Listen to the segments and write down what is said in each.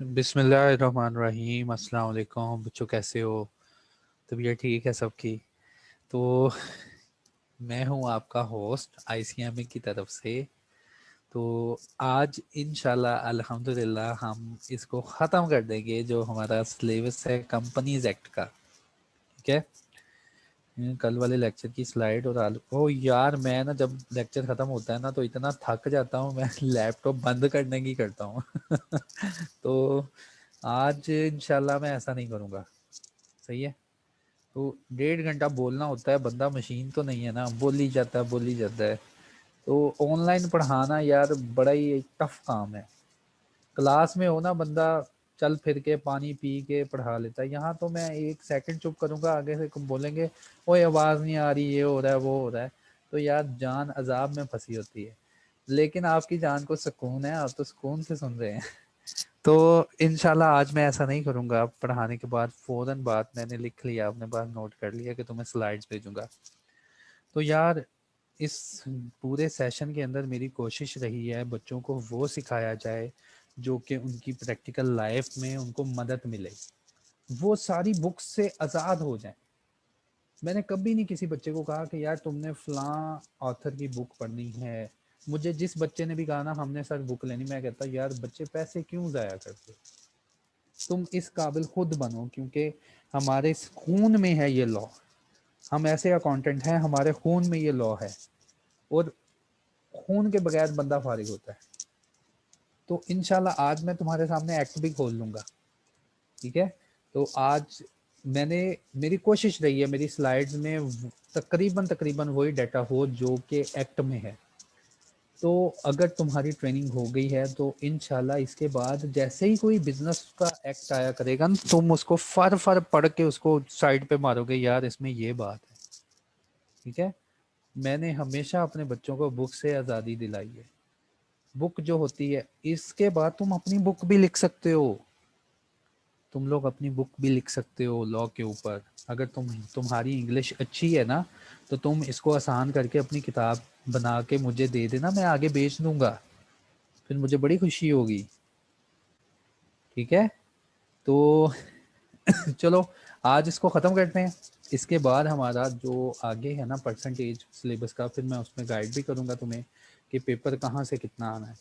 बिस्मिल्लाहिर्रहमानिर्रहीम। अस्सलाम वालेकुम बच्चों, कैसे हो? तबीयत ठीक है सबकी? तो मैं हूँ आपका होस्ट आईसीएमई की तरफ से। तो आज इंशाल्लाह अल्हम्दुलिल्लाह हम इसको ख़त्म कर देंगे, जो हमारा सिलेबस है कंपनीज एक्ट का। ठीक है। कल वाले लेक्चर की स्लाइड और आलू ओ यार, मैं ना जब लेक्चर ख़त्म होता है ना तो इतना थक जाता हूँ, मैं लैपटॉप बंद करने की करता हूँ। तो आज इंशाल्लाह मैं ऐसा नहीं करूँगा। सही है। तो 1.5 घंटा बोलना होता है, बंदा मशीन तो नहीं है ना, बोल ही जाता है बोल ही जाता है। तो ऑनलाइन पढ़ाना यार बड़ा ही टफ काम है। क्लास में हो ना, बंदा चल फिर के पानी पी के पढ़ा लेता है। यहाँ तो मैं 1 सेकंड चुप करूँगा, आगे से बोलेंगे ओए आवाज़ नहीं आ रही, ये हो रहा है वो हो रहा है। तो यार जान अजाब में फंसी होती है, लेकिन आपकी जान को सुकून है, आप तो सुकून से सुन रहे हैं। तो इंशाल्लाह आज मैं ऐसा नहीं करूँगा। पढ़ाने के बाद फ़ौरन बात मैंने लिख लिया, अपने पास नोट कर लिया कि तुम्हें स्लाइड्स भेजूँगा। तो यार इस पूरे सेशन के अंदर मेरी कोशिश रही है बच्चों को वो सिखाया जाए जो कि उनकी प्रैक्टिकल लाइफ में उनको मदद मिले, वो सारी बुक्स से आज़ाद हो जाएं। मैंने कभी नहीं किसी बच्चे को कहा कि यार तुमने फ़लाँ ऑथर की बुक पढ़नी है। मुझे जिस बच्चे ने भी कहा ना हमने सर बुक लेनी, मैं कहता यार बच्चे पैसे क्यों ज़ाया करते, तुम इस काबिल खुद बनो, क्योंकि हमारे खून में है ये लॉ। हम ऐसे अकाउंटेंट हैं, हमारे खून में ये लॉ है, और खून के बगैर बंदा फारिग होता है। तो इंशाल्लाह आज मैं तुम्हारे सामने एक्ट भी खोल लूँगा। ठीक है। तो आज मैंने मेरी कोशिश रही है मेरी स्लाइड्स में तकरीबन तकरीबन वही डाटा हो जो कि एक्ट में है। तो अगर तुम्हारी ट्रेनिंग हो गई है तो इंशाल्लाह इसके बाद जैसे ही कोई बिजनेस का एक्ट आया करेगा ना, तुम उसको फर फर पढ़ के उसको साइड पे मारोगे, यार इसमें ये बात है। ठीक है। मैंने हमेशा अपने बच्चों को बुक से आज़ादी दिलाई है। बुक जो होती है, इसके बाद तुम अपनी बुक भी लिख सकते हो। तुम लोग अपनी बुक भी लिख सकते हो लॉ के ऊपर। अगर तुम्हारी इंग्लिश अच्छी है ना, तो तुम इसको आसान करके अपनी किताब बना के मुझे दे देना, मैं आगे बेच दूंगा, फिर मुझे बड़ी खुशी होगी। ठीक है। तो चलो आज इसको ख़त्म करते हैं। इसके बाद हमारा जो आगे है ना परसेंटेज सिलेबस का, फिर मैं उसमें गाइड भी करूँगा तुम्हें कि पेपर कहाँ से कितना आना है।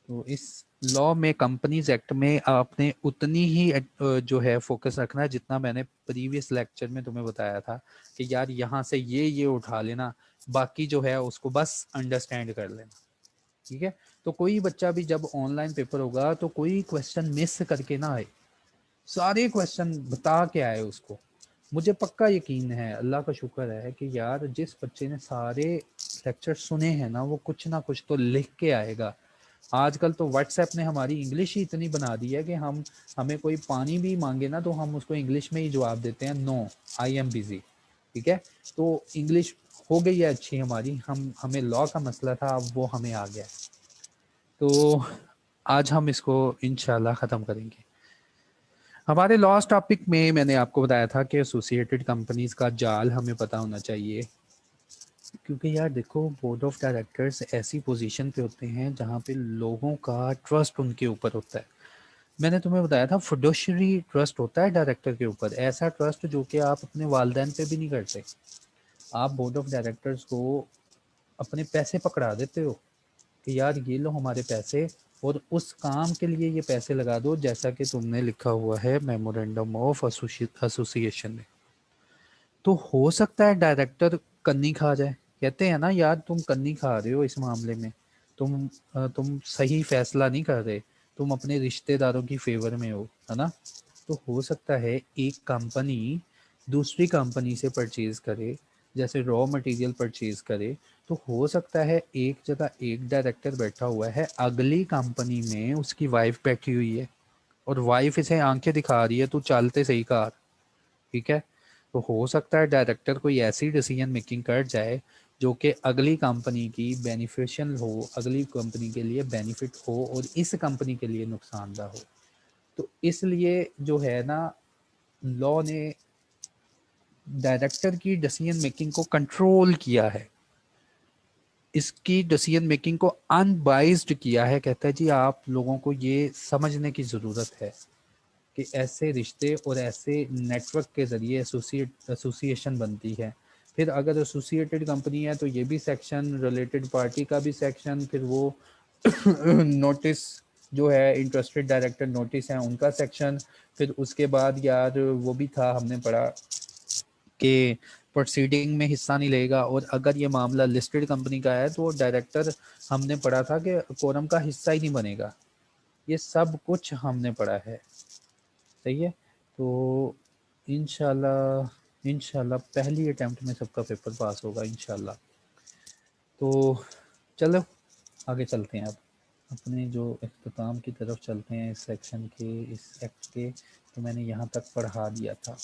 तो इस लॉ में कंपनीज एक्ट में आपने उतनी ही जो है फोकस रखना है जितना मैंने प्रीवियस लेक्चर में तुम्हें बताया था कि यार यहाँ से ये उठा लेना, बाकी जो है उसको बस अंडरस्टैंड कर लेना। ठीक है। तो कोई बच्चा भी जब ऑनलाइन पेपर होगा तो कोई क्वेश्चन मिस करके ना आए, सारे क्वेश्चन बता के आए उसको। मुझे पक्का यकीन है, अल्लाह का शुक्र है कि यार जिस बच्चे ने सारे लेक्चर सुने हैं ना, वो कुछ ना कुछ तो लिख के आएगा। आजकल तो व्हाट्सएप ने हमारी इंग्लिश ही इतनी बना दी है कि हमें कोई पानी भी मांगे ना तो हम उसको इंग्लिश में ही जवाब देते हैं, नो आई एम बिजी। ठीक है। तो इंग्लिश हो गई है अच्छी हमारी, हमें लॉ का मसला था, अब वो हमें आ गया। तो आज हम इसको इंशाल्लाह ख़त्म करेंगे। हमारे लास्ट टॉपिक में मैंने आपको बताया था कि एसोसिएटेड कंपनीज का जाल हमें पता होना चाहिए, क्योंकि यार देखो बोर्ड ऑफ डायरेक्टर्स ऐसी पोजीशन पे होते हैं जहाँ पे लोगों का ट्रस्ट उनके ऊपर होता है। मैंने तुम्हें बताया था फिडुशियरी ट्रस्ट होता है डायरेक्टर के ऊपर, ऐसा ट्रस्ट जो कि आप अपने वालिदैन पे भी नहीं करते। आप बोर्ड ऑफ डायरेक्टर्स को अपने पैसे पकड़ा देते हो कि यार ये लो हमारे पैसे, और उस काम के लिए ये पैसे लगा दो जैसा कि तुमने लिखा हुआ है मेमोरेंडम ऑफ एसोसिएशन में। तो हो सकता है डायरेक्टर कन्नी खा जाए, कहते हैं ना यार तुम कन्नी खा रहे हो इस मामले में, तुम सही फैसला नहीं कर रहे, तुम अपने रिश्तेदारों की फेवर में हो, है ना। तो हो सकता है एक कंपनी दूसरी कंपनी से परचेज करे, जैसे रॉ मटेरियल परचेज करे, तो हो सकता है एक जगह एक डायरेक्टर बैठा हुआ है, अगली कंपनी में उसकी वाइफ बैठी हुई है और वाइफ इसे आंखें दिखा रही है तू चलते सही कार। ठीक है। तो हो सकता है डायरेक्टर कोई ऐसी डिसीजन मेकिंग कर जाए जो कि अगली कंपनी की बेनिफिशियल हो, अगली कंपनी के लिए बेनिफिट हो और इस कंपनी के लिए नुकसानदा हो। तो इसलिए जो है ना, लॉ ने डायरेक्टर की डिसीजन मेकिंग को कंट्रोल किया है। इसकी डिसीजन मेकिंग को अनबाइज्ड किया है। कहता है जी आप लोगों को ये समझने की ज़रूरत है कि ऐसे रिश्ते और ऐसे नेटवर्क के ज़रिए एसोसिएशन बनती है। फिर अगर एसोसिएटेड कंपनी है तो ये भी सेक्शन, रिलेटेड पार्टी का भी सेक्शन, फिर वो नोटिस जो है इंटरेस्टेड डायरेक्टर नोटिस है उनका सेक्शन, फिर उसके बाद यार वो भी था हमने पढ़ा कि प्रोसीडिंग में हिस्सा नहीं लेगा, और अगर ये मामला लिस्टेड कंपनी का है तो डायरेक्टर हमने पढ़ा था कि कोरम का हिस्सा ही नहीं बनेगा। ये सब कुछ हमने पढ़ा है, सही है। तो इंशाल्लाह इंशाल्लाह पहली अटेम्प्ट में सबका पेपर पास होगा इंशाल्लाह। तो चलो आगे चलते हैं, अब अपने जो इख्तिताम की तरफ चलते हैं इस सेक्शन के, इस एक्ट के। तो मैंने यहाँ तक पढ़ा दिया था।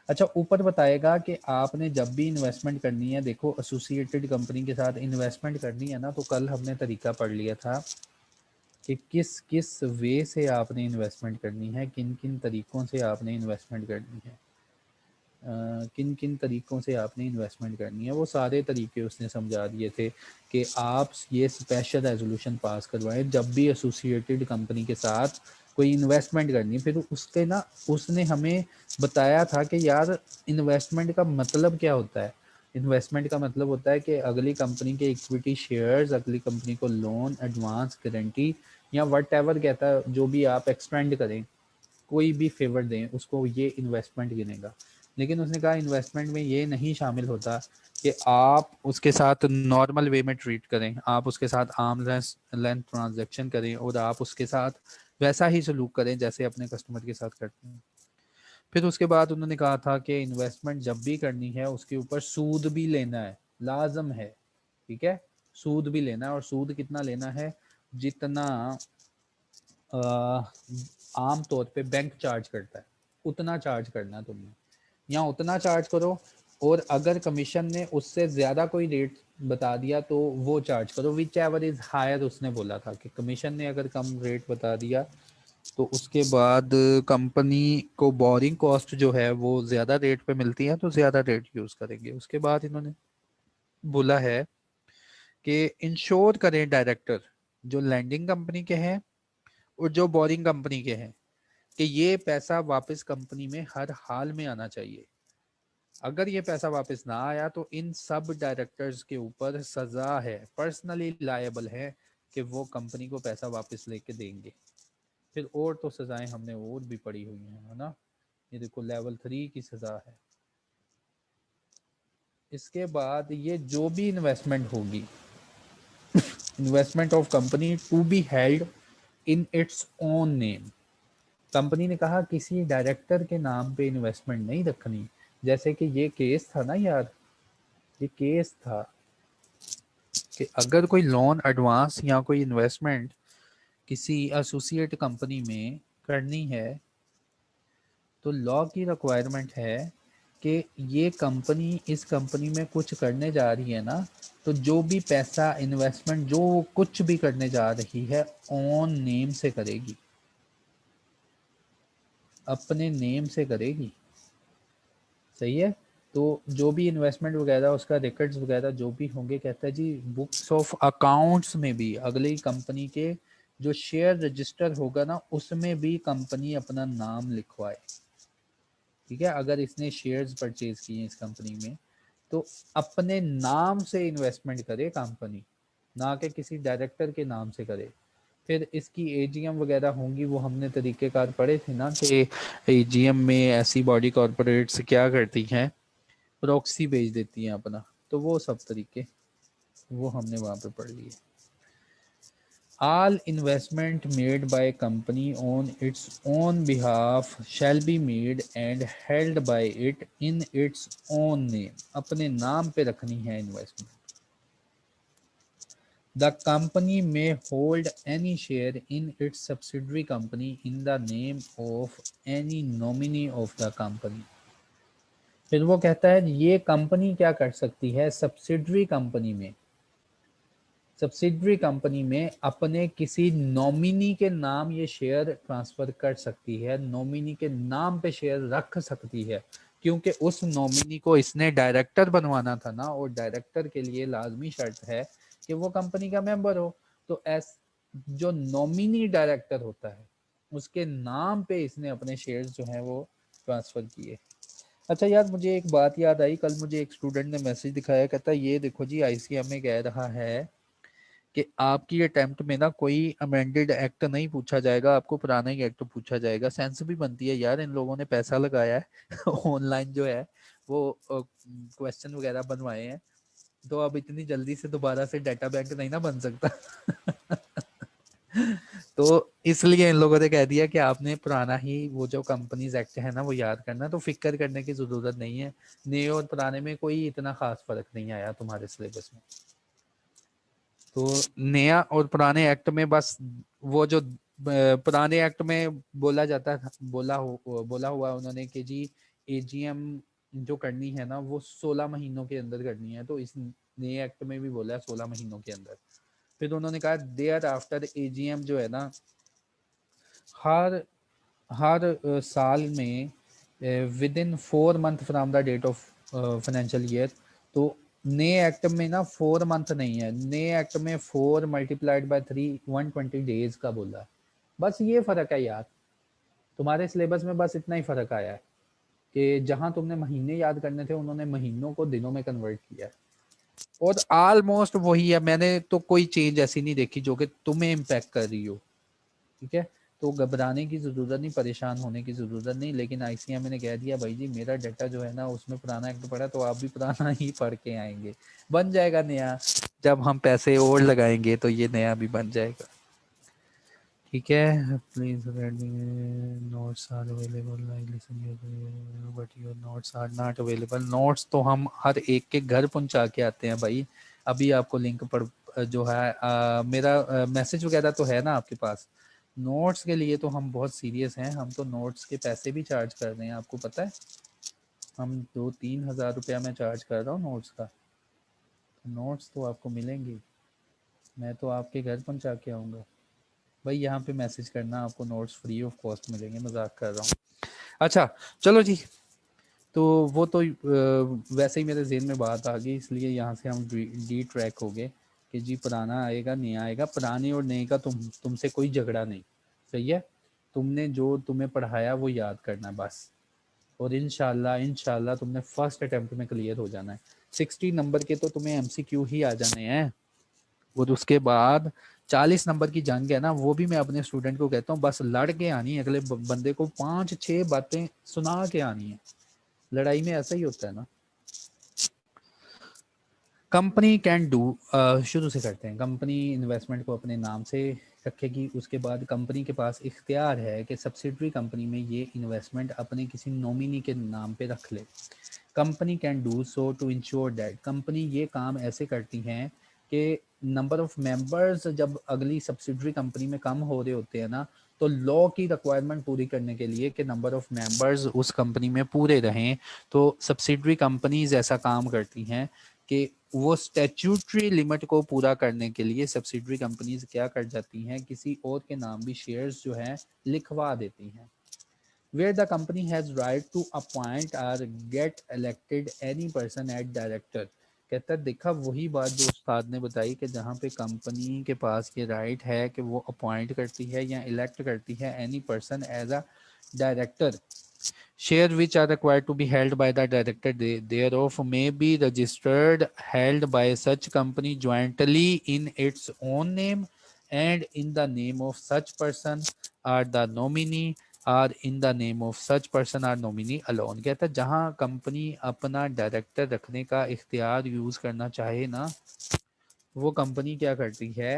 अच्छा, ऊपर बताएगा कि आपने जब भी इन्वेस्टमेंट करनी है, देखो एसोसिएटेड कंपनी के साथ इन्वेस्टमेंट करनी है ना, तो कल हमने तरीका पढ़ लिया था कि किस किस वे से आपने इन्वेस्टमेंट करनी है, किन किन तरीक़ों से आपने इन्वेस्टमेंट करनी है, किन किन तरीक़ों से आपने इन्वेस्टमेंट करनी है। वो सारे तरीके उसने समझा दिए थे कि आप ये स्पेशल रेजोल्यूशन पास करवाएं जब भी एसोसिएटेड कंपनी के साथ कोई इन्वेस्टमेंट करनी है। फिर उसके ना उसने हमें बताया था कि यार इन्वेस्टमेंट का मतलब क्या होता है। इन्वेस्टमेंट का मतलब होता है कि अगली कंपनी के इक्विटी शेयर्स, अगली कंपनी को लोन, एडवांस, गारंटी या वट एवर कहता है, जो भी आप एक्सपेंड करें, कोई भी फेवर दें, उसको ये इन्वेस्टमेंट गिनेगा। लेकिन उसने कहा इन्वेस्टमेंट में ये नहीं शामिल होता कि आप उसके साथ नॉर्मल वे में ट्रीट करें, आप उसके साथ आर्म लेंथ ट्रांजैक्शन करें और आप उसके साथ वैसा ही सलूक करें जैसे अपने कस्टमर के साथ करते हैं। फिर उसके बाद उन्होंने कहा था कि इन्वेस्टमेंट जब भी करनी है उसके ऊपर सूद भी लेना है, लाजम है, ठीक है। सूद भी लेना है, और सूद कितना लेना है, जितना आम तौर पे बैंक चार्ज करता है उतना चार्ज करना है तुमने, या उतना चार्ज करो, और अगर कमीशन ने उससे ज़्यादा कोई रेट बता दिया तो वो चार्ज करो, विच एवर इज़ हायर। उसने बोला था कि कमीशन ने अगर कम रेट बता दिया तो उसके बाद कंपनी को बोरिंग कॉस्ट जो है वो ज़्यादा रेट पे मिलती है तो ज़्यादा रेट यूज़ करेंगे। उसके बाद इन्होंने बोला है कि इंश्योर करें डायरेक्टर जो लैंडिंग कंपनी के हैं और जो बोरिंग कंपनी के हैं कि ये पैसा वापस कंपनी में हर हाल में आना चाहिए। अगर ये पैसा वापस ना आया तो इन सब डायरेक्टर्स के ऊपर सजा है, पर्सनली लायबल है कि वो कंपनी को पैसा वापस लेके देंगे। फिर और तो सजाएं हमने और भी पड़ी हुई हैं, है ना। ये देखो लेवल 3 की सजा है। इसके बाद ये जो भी इन्वेस्टमेंट होगी, investment of company to be held in its own name. Company ने कहा किसी डायरेक्टर के नाम पे इन्वेस्टमेंट नहीं रखनी। जैसे कि ये केस था ना यार, ये केस था कि अगर कोई लोन, एडवांस या कोई इन्वेस्टमेंट किसी एसोसिएट कंपनी में करनी है तो लॉ की रिक्वायरमेंट है कि ये कंपनी इस कंपनी में कुछ करने जा रही है ना, तो जो भी पैसा इन्वेस्टमेंट जो कुछ भी करने जा रही है ऑन नेम से करेगी, अपने नेम से करेगी, सही है। तो जो भी इन्वेस्टमेंट वगैरह उसका रिकॉर्ड्स वगैरह जो भी होंगे, कहता है जी बुक्स ऑफ अकाउंट्स में भी अगली कंपनी के जो शेयर रजिस्टर होगा ना उसमें भी कंपनी अपना नाम लिखवाए, ठीक है। अगर इसने शेयर्स परचेज किए इस कंपनी में तो अपने नाम से इन्वेस्टमेंट करे कंपनी, ना कि किसी डायरेक्टर के नाम से करे। फिर इसकी एजीएम वगैरह होंगी, वो हमने तरीक़ेकार पढ़े थे ना कि एजीएम में ऐसी बॉडी कॉरपोरेट्स क्या करती हैं, प्रॉक्सी भेज देती हैं अपना, तो वो सब तरीके वो हमने वहाँ पे पढ़ लिए। All investment made by company on its own behalf shall be made and held by it in its own name. अपने नाम पे रखनी है investment. The company may hold any share in its subsidiary company in the name of any nominee of the company. फिर वो कहता है ये कंपनी क्या कर सकती है, सब्सिडरी कंपनी में, सब्सिडरी कंपनी में अपने किसी नॉमिनी के नाम ये शेयर ट्रांसफर कर सकती है, नॉमिनी के नाम पे शेयर रख सकती है, क्योंकि उस नॉमिनी को इसने डायरेक्टर बनवाना था ना, और डायरेक्टर के लिए लाजमी शर्त है कि वो कंपनी का मेंबर हो। तो एस जो नॉमिनी डायरेक्टर होता है उसके नाम पे इसने अपने शेयर्स जो हैं वो ट्रांसफ़र किए। अच्छा यार, मुझे एक बात याद आई, कल मुझे एक स्टूडेंट ने मैसेज दिखाया, कहता है ये देखो जी आईसीएमए कह रहा है कि आपकी अटेम्प्ट में ना कोई अमेंडेड एक्ट नहीं पूछा जाएगा, आपको पुराना ही एक्ट पूछा जाएगा। सेंस भी बनती है यार, इन लोगों ने पैसा लगाया है ऑनलाइन जो है वो क्वेश्चन वगैरह बनवाए हैं, तो अब इतनी जल्दी से दोबारा से डाटा बैंक नहीं ना बन सकता तो इसलिए इन लोगों ने कह दिया कि आपने पुराना ही वो जो कंपनीज एक्ट है ना वो याद करना, तो फिक्र करने की जरूरत नहीं है। नए और पुराने में कोई इतना खास फर्क नहीं आया तुम्हारे सिलेबस में। तो नया और पुराने एक्ट में बस वो जो पुराने एक्ट में बोला जाता था, बोला हुआ उन्होंने कि जी एजीएम जो करनी है ना वो 16 महीनों के अंदर करनी है, तो इस नए एक्ट में भी बोला है 16 महीनों के अंदर। फिर उन्होंने कहा देयर आफ्टर एजीएम जो है ना हर हर साल में within 4 month from the date of financial year. तो नए एक्ट में ना 4 मंथ नहीं है, नए एक्ट में 4 × 3 120 डेज का बोला है। बस ये फर्क है यार, तुम्हारे सिलेबस में बस इतना ही फर्क आया है कि जहां तुमने महीने याद करने थे उन्होंने महीनों को दिनों में कन्वर्ट किया है, और ऑलमोस्ट वही है। मैंने तो कोई चेंज ऐसी नहीं देखी जो कि तुम्हें इम्पैक्ट कर रही हो। ठीक है, तो घबराने की ज़रूरत नहीं, परेशान होने की ज़रूरत नहीं। लेकिन आईसीएमए ने कह दिया भाई जी मेरा डाटा जो है ना उसमें पुराना एक्ट पड़ा, तो आप भी पुराना ही पढ़ के आएंगे, बन जाएगा नया। जब हम पैसे और लगाएंगे तो ये नया भी बन जाएगा। ठीक है, please notes are available, I listen but your notes are not available. Notes तो हम हर एक के घर पहुंचा के आते हैं भाई। अभी आपको लिंक पर जो है मेरा मैसेज वगैरह तो है ना आपके पास। नोट्स के लिए तो हम बहुत सीरियस हैं, हम तो नोट्स के पैसे भी चार्ज कर रहे हैं, आपको पता है। हम 2-3 हज़ार रुपया मैं चार्ज कर रहा हूँ नोट्स का। नोट्स तो आपको मिलेंगी, मैं तो आपके घर पहुंचा के आऊँगा भाई। यहाँ पे मैसेज करना, आपको नोट्स फ्री ऑफ कॉस्ट मिलेंगे, मजाक कर रहा हूँ। अच्छा चलो जी, तो वो तो वैसे ही मेरे जेहन में बात आ गई, इसलिए यहाँ से हम डी ट्रैक हो गए कि जी पुराना आएगा नया आएगा। पुराने और नए का तुमसे कोई झगड़ा नहीं, सही है। तुमने जो तुम्हें पढ़ाया वो याद करना है बस, और इंशाल्लाह इंशाल्लाह तुमने फर्स्ट अटेम्प्ट में क्लियर हो जाना है। 60 नंबर के तो तुम्हें एमसीक्यू ही आ जाने हैं, और उसके बाद 40 नंबर की जंग है ना, वो भी मैं अपने स्टूडेंट को कहता हूँ बस लड़ के आनी है, अगले बंदे को 5-6 बातें सुना के आनी है। लड़ाई में ऐसा ही होता है ना। कंपनी कैन डू, शुरू से करते हैं। कंपनी इन्वेस्टमेंट को अपने नाम से रखेगी, उसके बाद कंपनी के पास इख्तियार है कि सब्सिडरी कंपनी में ये इन्वेस्टमेंट अपने किसी नॉमिनी के नाम पे रख ले। Company can do so to ensure that, company ये काम ऐसे करती हैं कि नंबर ऑफ मेंबर्स जब अगली सब्सिडरी कंपनी में कम हो रहे होते हैं ना, तो लॉ की रिक्वायरमेंट पूरी करने के लिए कि नंबर ऑफ मेंबर्स उस कंपनी में पूरे रहें, तो सब्सिडरी कंपनीज ऐसा काम करती हैं कि वो स्टैट्यूटरी लिमिट को पूरा करने के लिए सब्सिडरी कंपनीज क्या कर जाती हैं, किसी और के नाम भी शेयर्स जो हैं लिखवा देती हैं। where the company has right to appoint or get elected any person at director। कहता है देखा वही बात जो उस्ताद ने बताई कि जहाँ पे कंपनी के पास ये राइट है कि वो अपॉइंट करती है या इलेक्ट करती है any person as a director. Share which are required to be held by the director thereof may be registered held by such company jointly in its own name and in the name of such person or the nominee or in the name of such person or nominee alone। कहता है जहाँ company अपना director रखने का इख्तियार use करना चाहे ना, वो कंपनी क्या करती है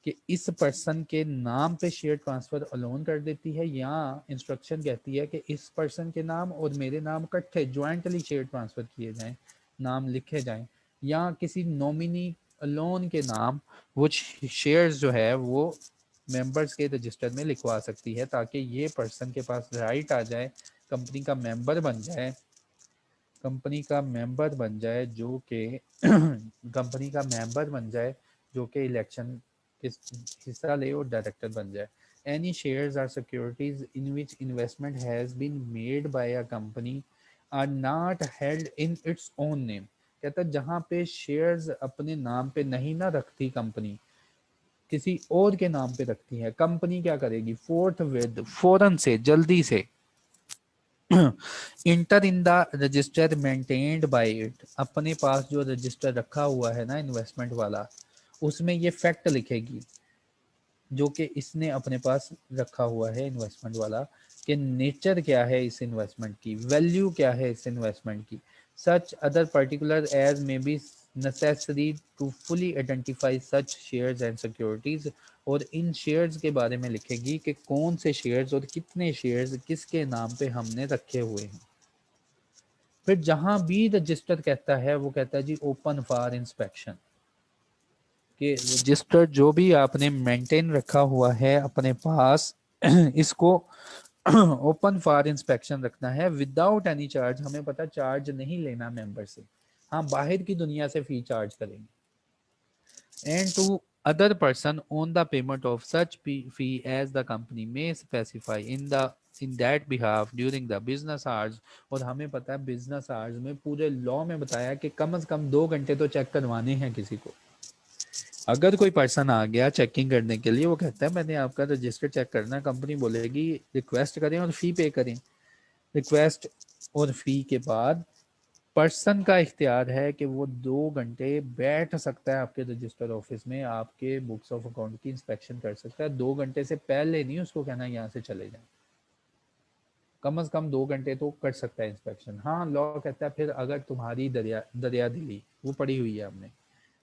कि इस पर्सन के नाम पे शेयर ट्रांसफर अलोन कर देती है, या इंस्ट्रक्शन कहती है कि इस पर्सन के नाम और मेरे नाम इकट्ठे ज्वाइंटली शेयर ट्रांसफर किए जाएं, नाम लिखे जाएं, या किसी नॉमिनी अलोन के नाम वो शेयर्स जो है वो मेंबर्स के रजिस्टर में लिखवा सकती है, ताकि ये पर्सन के पास राइट आ जाए, कंपनी का मेंबर बन जाए, कंपनी का मेंबर बन जाए जो कि कंपनी का मेंबर बन जाए जो कि इलेक्शन के हिस्सा ले और डायरेक्टर बन जाए। Any shares or securities in which investment has been made by a company are not held in its own name. कहता है जहां पे शेयर्स अपने नाम पे नहीं ना रखती कंपनी, किसी और के नाम पे रखती है, कंपनी क्या करेगी, फोर्थ विद फौरन से, जल्दी से inter in the register maintained by it, अपने पास जो रजिस्टर रखा हुआ है ना इन्वेस्टमेंट वाला, उसमें ये फैक्ट लिखेगी जो कि इसने अपने पास रखा हुआ है इन्वेस्टमेंट वाला, कि नेचर क्या है इस इन्वेस्टमेंट की, वैल्यू क्या है इस इन्वेस्टमेंट की, such other particular as may be necessary to fully identify such shares and securities, और इन शेयर्स के बारे में लिखेगी कि कौन से शेयर्स और कितने शेयर्स किसके नाम पे हमने रखे हुए हैं। फिर जहां भी रजिस्टर कहता है वो कहता है जी ओपन फॉर इंस्पेक्शन, कि रजिस्टर जो भी आपने मेंटेन रखा हुआ है अपने पास इसको ओपन फॉर इंस्पेक्शन रखना है विदाउट एनी चार्ज, हमें पता चार्ज नहीं लेना मेंबर से, हाँ बाहर की दुनिया से फी चार्ज करेंगे, and to other person on the payment of such fee as the company may specify in that behalf during the business hours। और हमें पता है बिजनेस आवर्स में पूरे लॉ में बताया कि कम से कम 2 घंटे तो चेक करवाने हैं किसी को। अगर कोई पर्सन आ गया चेकिंग करने के लिए, वो कहता है मैंने आपका रजिस्टर चेक करना, कंपनी बोलेगी रिक्वेस्ट करें और फी पे करें। रिक्वेस्ट और फी के बाद पर्सन का इख्तियार है कि वो 2 घंटे बैठ सकता है आपके रजिस्टर ऑफिस में, आपके बुक्स ऑफ अकाउंट की इंस्पेक्शन कर सकता है। 2 घंटे से पहले नहीं उसको कहना यहाँ से चले जाए, कम से कम 2 घंटे तो कर सकता है इंस्पेक्शन। हाँ लॉ कहता है फिर अगर तुम्हारी दरिया दिली, वो पड़ी हुई है हमने,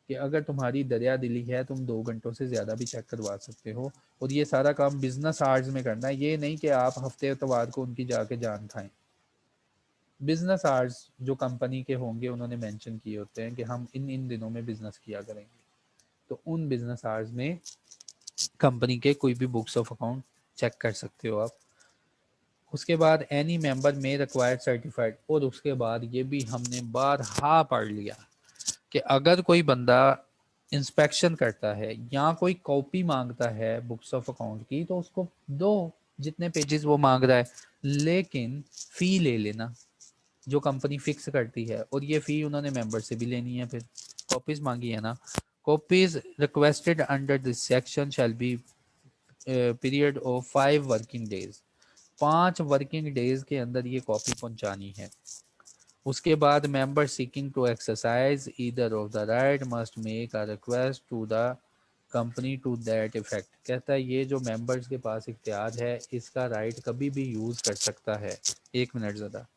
कि अगर तुम्हारी दरिया दिली है तुम 2 घंटों से ज़्यादा भी चेक करवा सकते हो, और ये सारा काम बिजनेस आवर्स में करना है, ये नहीं कि आप हफ्ते इतवार को उनकी जाके जान खाएं। बिजनेस आवर्स जो कंपनी के होंगे उन्होंने मेंशन किए होते हैं कि हम इन इन दिनों में बिजनेस किया करेंगे, तो उन बिजनेस आवर्स में कंपनी के कोई भी बुक्स ऑफ अकाउंट चेक कर सकते हो आप। उसके बाद एनी मेंबर में रिक्वायर्ड सर्टिफाइड, और उसके बाद ये भी हमने बारहा पढ़ लिया कि अगर कोई बंदा इंस्पेक्शन करता है या कोई कॉपी मांगता है बुक्स ऑफ अकाउंट की, तो उसको दो जितने पेजेस वो मांग रहा है, लेकिन फी ले लेना जो कंपनी फिक्स करती है, और ये फी उन्होंने मेंबर से भी लेनी है। फिर कॉपीज मांगी है ना, copies requested under this section shall be period of 5 working days, 5 working days के अंदर ये कॉपी पहुंचानी है। उसके बाद member seeking to exercise either of the right must make a request to the company to that effect, कहता है ये जो मेंबर्स के पास इख्तियार है इसका राइट कभी भी यूज कर सकता है। 1 मिनट ज़्यादा।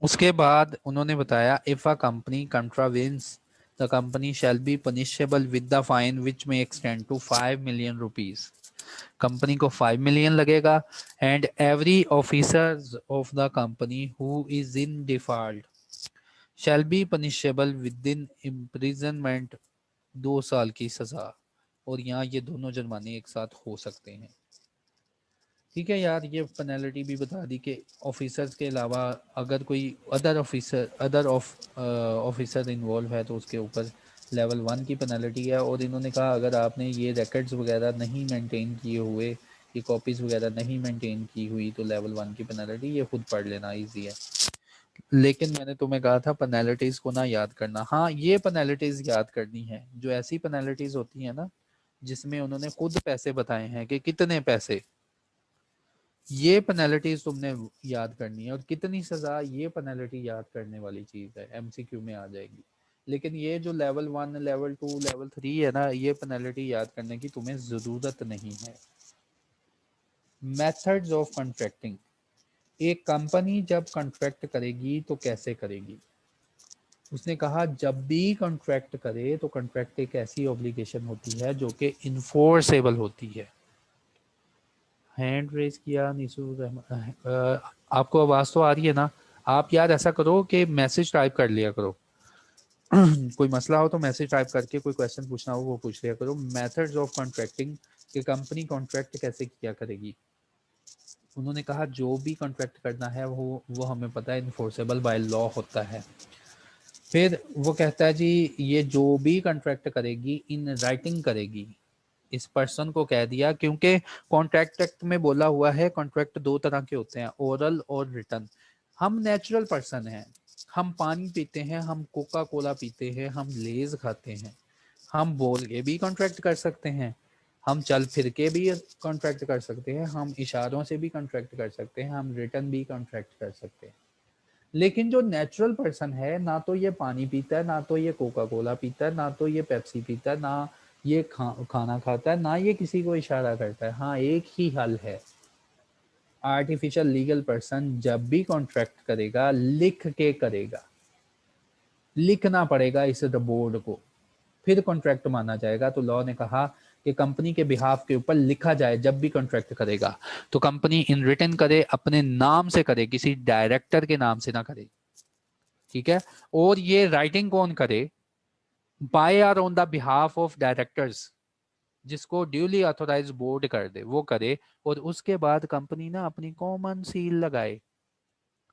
उसके बाद उन्होंने बताया if a company contravenes the company shall be punishable with the fine which may extend to 5 million rupees, company को 5 मिलियन लगेगा, and every officers of the company who is in default shall be punishable with in imprisonment, 2 साल की सजा, और यहाँ ये दोनों जुर्माने एक साथ हो सकते हैं। ठीक है यार, ये पेनल्टी भी बता दी कि ऑफिसर्स के अलावा अगर कोई अदर ऑफिसर इन्वॉल्व है तो उसके ऊपर लेवल 1 की पेनल्टी है। और इन्होंने कहा अगर आपने ये रिकॉर्ड्स वगैरह नहीं मेंटेन किए हुए, ये कॉपीज़ वगैरह नहीं मेंटेन की हुई, तो लेवल 1 की पेनल्टी ये खुद पढ़ लेना ईजी है। लेकिन मैंने तुम्हें कहा था पेनल्टीज़ को ना याद करना। हाँ ये पेनल्टीज़ याद करनी है, जो ऐसी पेनल्टीज़ होती हैं ना जिसमें उन्होंने खुद पैसे बताए हैं कि कितने पैसे, ये पेनल्टीज तुमने याद करनी है। और कितनी सजा, ये पेनल्टी याद करने वाली चीज है, एमसीक्यू में आ जाएगी। लेकिन ये जो लेवल 1 लेवल 2 लेवल 3 है ना, ये पेनल्टी याद करने की तुम्हें जरूरत नहीं है। मेथड्स ऑफ कॉन्ट्रैक्टिंग, एक कंपनी जब कॉन्ट्रैक्ट करेगी तो कैसे करेगी। उसने कहा जब भी कॉन्ट्रैक्ट करे तो कॉन्ट्रैक्ट एक ऐसी ऑब्लिगेशन होती है जो कि इन्फोर्सेबल होती है। हैंड रेज किया निशू आपको आवाज़ तो आ रही है ना। आप यार ऐसा करो कि मैसेज टाइप कर लिया करो कोई मसला हो तो मैसेज टाइप करके, कोई क्वेश्चन पूछना हो वो पूछ लिया करो। मेथड्स ऑफ कॉन्ट्रैक्टिंग, कि कंपनी कॉन्ट्रैक्ट कैसे किया करेगी। उन्होंने कहा जो भी कॉन्ट्रैक्ट करना है वो हमें पता है इन्फोर्सेबल बाय लॉ होता है। फिर वो कहता है जी ये जो भी कॉन्ट्रैक्ट करेगी इन राइटिंग करेगी, इस पर्सन को कह दिया, क्योंकि कॉन्ट्रैक्ट एक्ट में बोला हुआ है कॉन्ट्रैक्ट दो तरह के होते हैं, ओरल और रिटन। हम नेचुरल पर्सन हैं, हम पानी पीते हैं, हम कोका कोला पीते हैं, हम लेज खाते हैं, हम बोल के भी कॉन्ट्रैक्ट कर सकते हैं, हम चल फिर के भी कॉन्ट्रैक्ट कर सकते हैं, हम इशारों से भी कॉन्ट्रैक्ट कर सकते हैं, हम रिटर्न भी कॉन्ट्रैक्ट कर सकते हैं। लेकिन जो नेचुरल पर्सन है, ना तो ये पानी पीता है, ना तो ये कोका कोला पीता है, ना तो ये पेप्सी पीता है, ना ये खाना खाता है, ना ये किसी को इशारा करता है। हाँ, एक ही हल है, आर्टिफिशियल लीगल पर्सन जब भी कॉन्ट्रैक्ट करेगा लिख के करेगा, लिखना पड़ेगा इस बोर्ड को, फिर कॉन्ट्रैक्ट माना जाएगा। तो लॉ ने कहा कि कंपनी के बिहाफ के ऊपर लिखा जाए जब भी कॉन्ट्रैक्ट करेगा, तो कंपनी इन रिटन करे, अपने नाम से करे, किसी डायरेक्टर के नाम से ना करे, ठीक है। और ये राइटिंग कौन करे? By or on the behalf of directors, जिसको ड्यूली ऑथोराइज बोर्ड कर दे वो करे। और उसके बाद कंपनी ना अपनी कॉमन सील लगाए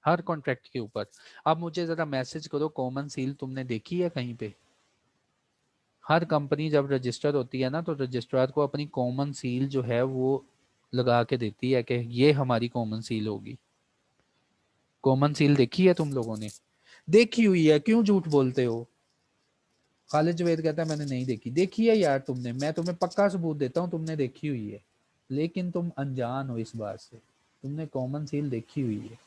हर कॉन्ट्रैक्ट के ऊपर। अब मुझे जरा मैसेज करो, कॉमन सील तुमने देखी है कहीं पे? हर कंपनी जब रजिस्टर होती है ना, तो रजिस्ट्रार को अपनी कॉमन सील जो है वो लगा के देती है कि ये हमारी कॉमन सील होगी। कॉमन सील देखी है तुम लोगों ने? देखी हुई है, क्यों झूठ बोलते हो? खालिद जवेद कहता है मैंने नहीं देखी। देखी है यार तुमने, मैं तुम्हें पक्का सबूत देता हूँ तुमने देखी हुई है, लेकिन तुम अनजान हो इस बात से, तुमने कॉमन सील देखी हुई है।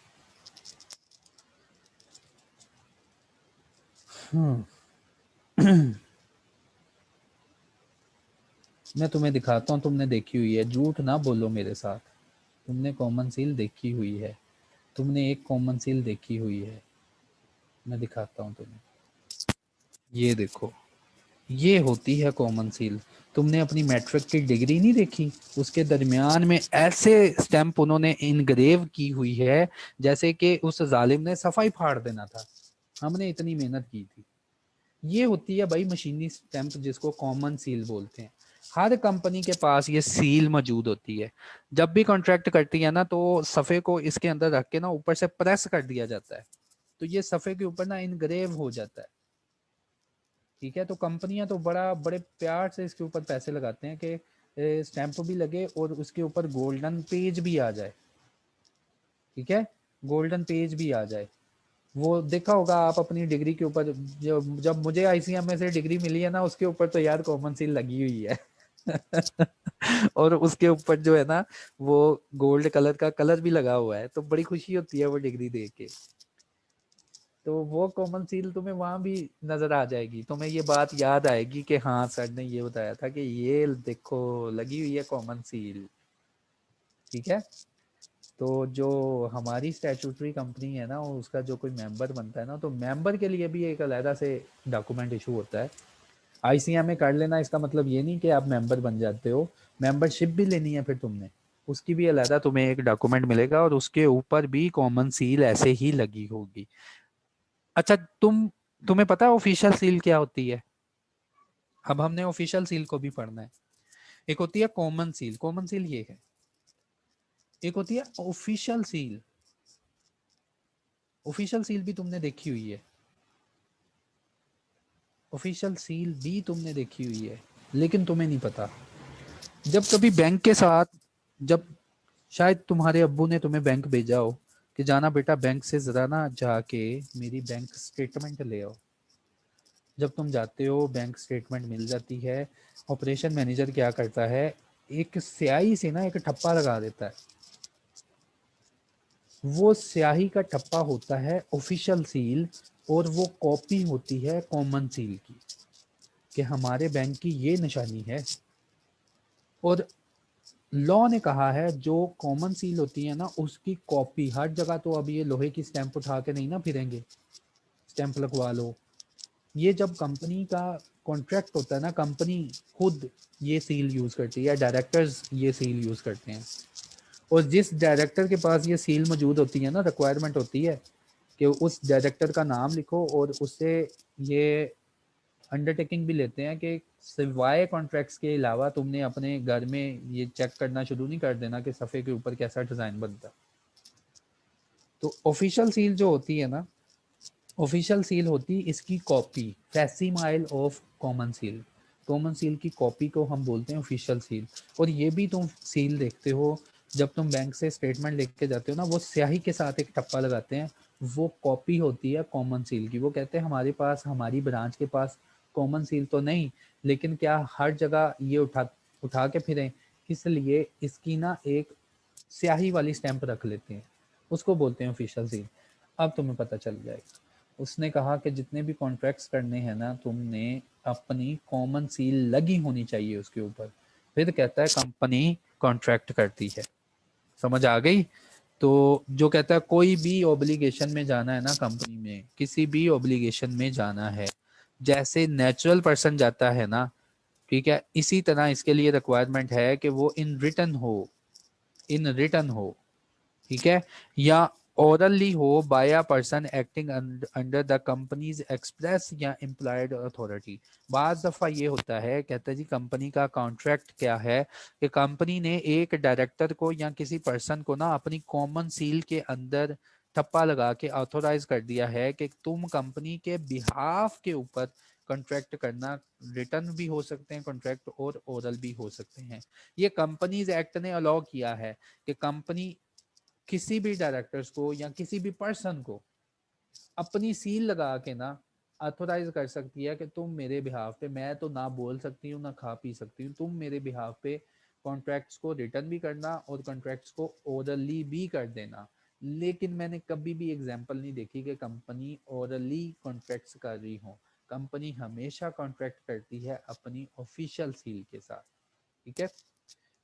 मैं तुम्हें दिखाता हूँ, तुमने देखी हुई है, झूठ ना बोलो मेरे साथ। तुमने कॉमन सील देखी हुई है, तुमने एक कॉमन सील देखी हुई है, मैं दिखाता हूँ तुम्हें। ये देखो, ये होती है कॉमन सील। तुमने अपनी मैट्रिक की डिग्री नहीं देखी, उसके दरमियान में ऐसे स्टैंप उन्होंने इनग्रेव की हुई है जैसे कि उस जालिम ने सफाई फाड़ देना था, हमने इतनी मेहनत की थी। ये होती है भाई मशीनी स्टैंप, जिसको कॉमन सील बोलते हैं। हर कंपनी के पास ये सील मौजूद होती है। जब भी कॉन्ट्रैक्ट करती है ना, तो सफ़े को इसके अंदर रख के ना ऊपर से प्रेस कर दिया जाता है, तो ये सफ़े के ऊपर ना इनग्रेव हो जाता है, ठीक है। तो कंपनियां तो बड़े प्यार से इसके ऊपर पैसे लगाते हैं कि स्टैंप भी लगे और उसके ऊपर गोल्डन पेज भी आ जाए, ठीक है, गोल्डन पेज भी आ जाए। वो देखा होगा आप अपनी डिग्री के ऊपर, जब मुझे आईसीएम में से डिग्री मिली है ना, उसके ऊपर तो यार कॉमन सील लगी हुई है। और उसके ऊपर जो है ना, वो गोल्ड कलर का कलर भी लगा हुआ है, तो बड़ी खुशी होती है वो डिग्री देख के। तो वो कॉमन सील तुम्हें वहां भी नजर आ जाएगी, तुम्हें ये बात याद आएगी कि हाँ सर ने ये बताया था कि ये देखो लगी हुई है कॉमन सील, ठीक है। तो जो हमारी स्टैट्यूटरी कंपनी है ना, उसका जो कोई मेंबर बनता है ना, तो मेंबर के लिए भी एक अलहदा से डॉक्यूमेंट इशू होता है। आईसीएम में कर लेना इसका मतलब ये नहीं कि आप मेंबर बन जाते हो, मेंबरशिप भी लेनी है फिर तुमने, उसकी भी अलहदा तुम्हें एक डॉक्यूमेंट मिलेगा और उसके ऊपर भी कॉमन सील ऐसे ही लगी होगी। अच्छा, तुम्हें पता है ऑफिशियल सील क्या होती है? अब हमने ऑफिशियल सील को भी पढ़ना है। एक होती है कॉमन सील, कॉमन सील ये है। एक होती है ऑफिशियल सील, ऑफिशियल सील भी तुमने देखी हुई है, ऑफिशियल सील भी तुमने देखी हुई है, लेकिन तुम्हें नहीं पता। जब कभी बैंक के साथ, जब शायद तुम्हारे अब्बू ने तुम्हें बैंक भेजा हो कि जाना बेटा बैंक से जरा ना जाके मेरी बैंक स्टेटमेंट ले आओ। जब तुम जाते हो बैंक स्टेटमेंट मिल जाती है, ऑपरेशन मैनेजर क्या करता है, एक स्याही से ना एक ठप्पा लगा देता है। वो स्याही का ठप्पा होता है ऑफिशियल सील, और वो कॉपी होती है कॉमन सील की, कि हमारे बैंक की ये निशानी है। और लॉ ने कहा है जो कॉमन सील होती है ना, उसकी कॉपी हर जगह, तो अब ये लोहे की स्टैंप उठा के नहीं ना फिरेंगे, स्टैंप लगवा लो। ये जब कंपनी का कॉन्ट्रैक्ट होता है ना, कंपनी खुद ये सील यूज करती है, डायरेक्टर्स ये सील यूज करते हैं। और जिस डायरेक्टर के पास ये सील मौजूद होती है ना, रिक्वायरमेंट होती है कि उस डायरेक्टर का नाम लिखो, और उससे ये अंडरटेकिंग भी लेते हैं कि सिवाय कॉन्ट्रैक्ट्स के अलावा तुमने अपने घर में ये चेक करना शुरू नहीं कर देना कि सफ़े के ऊपर कैसा डिज़ाइन बनता है। तो ऑफिशियल सील जो होती है ना, ऑफिशियल सील होती इसकी copy, facsimile of common seal. Common seal की कॉपी को हम बोलते हैं ऑफिशियल सील। और ये भी तुम सील देखते हो जब तुम बैंक से स्टेटमेंट लेके जाते हो ना, वो स्याही के साथ एक ठप्पा लगाते हैं, वो कॉपी होती है कॉमन सील की। वो कहते हैं हमारे पास, हमारी ब्रांच के पास कॉमन सील तो नहीं, लेकिन क्या हर जगह ये उठा के फिरें, इसलिए इसकी ना एक स्याही वाली स्टैंप रख लेते हैं, उसको बोलते हैं ऑफिशियल सील। अब तुम्हें पता चल जाएगा। उसने कहा कि जितने भी कॉन्ट्रैक्ट्स करने हैं ना, तुमने अपनी कॉमन सील लगी होनी चाहिए उसके ऊपर। फिर कहता है कंपनी कॉन्ट्रैक्ट करती है। समझ आ गई? तो जो कहता है कोई भी ऑब्लिगेशन में जाना है ना कंपनी में, किसी भी ऑब्लिगेशन में जाना है, जैसे नेचुरल पर्सन जाता है ना, ठीक है, इसी तरह इसके लिए रिक्वायरमेंट है कि वो इन रिटन हो, इन रिटन हो, ठीक है, या ओरली हो by a person acting under the company's express या एम्प्लॉयड अथॉरिटी। बाज दफा ये होता है, कहता है जी कंपनी का कॉन्ट्रैक्ट क्या है कि कंपनी ने एक डायरेक्टर को या किसी पर्सन को ना अपनी कॉमन सील के अंदर ठप्पा लगा के ऑथोराइज कर दिया है कि तुम कंपनी के बिहाफ के ऊपर कॉन्ट्रैक्ट करना। रिटर्न भी हो सकते हैं कॉन्ट्रैक्ट और ओरल भी हो सकते हैं। ये कंपनीज एक्ट ने अलाउ किया है कि कंपनी किसी भी डायरेक्टर्स को या किसी भी पर्सन को अपनी सील लगा के ना ऑथोराइज कर सकती है कि तुम मेरे बिहाफ पे, मैं तो ना बोल सकती हूँ ना खा पी सकती हूँ, तुम मेरे बिहाफ पे कॉन्ट्रैक्ट्स को रिटर्न भी करना और कॉन्ट्रैक्ट्स को ओरली भी कर देना। लेकिन मैंने कभी भी एग्जांपल नहीं देखी कि कंपनी ओरली कॉन्ट्रैक्ट्स कर रही हो। कंपनी हमेशा कॉन्ट्रैक्ट करती है अपनी ऑफिशियल सील के साथ, ठीक है।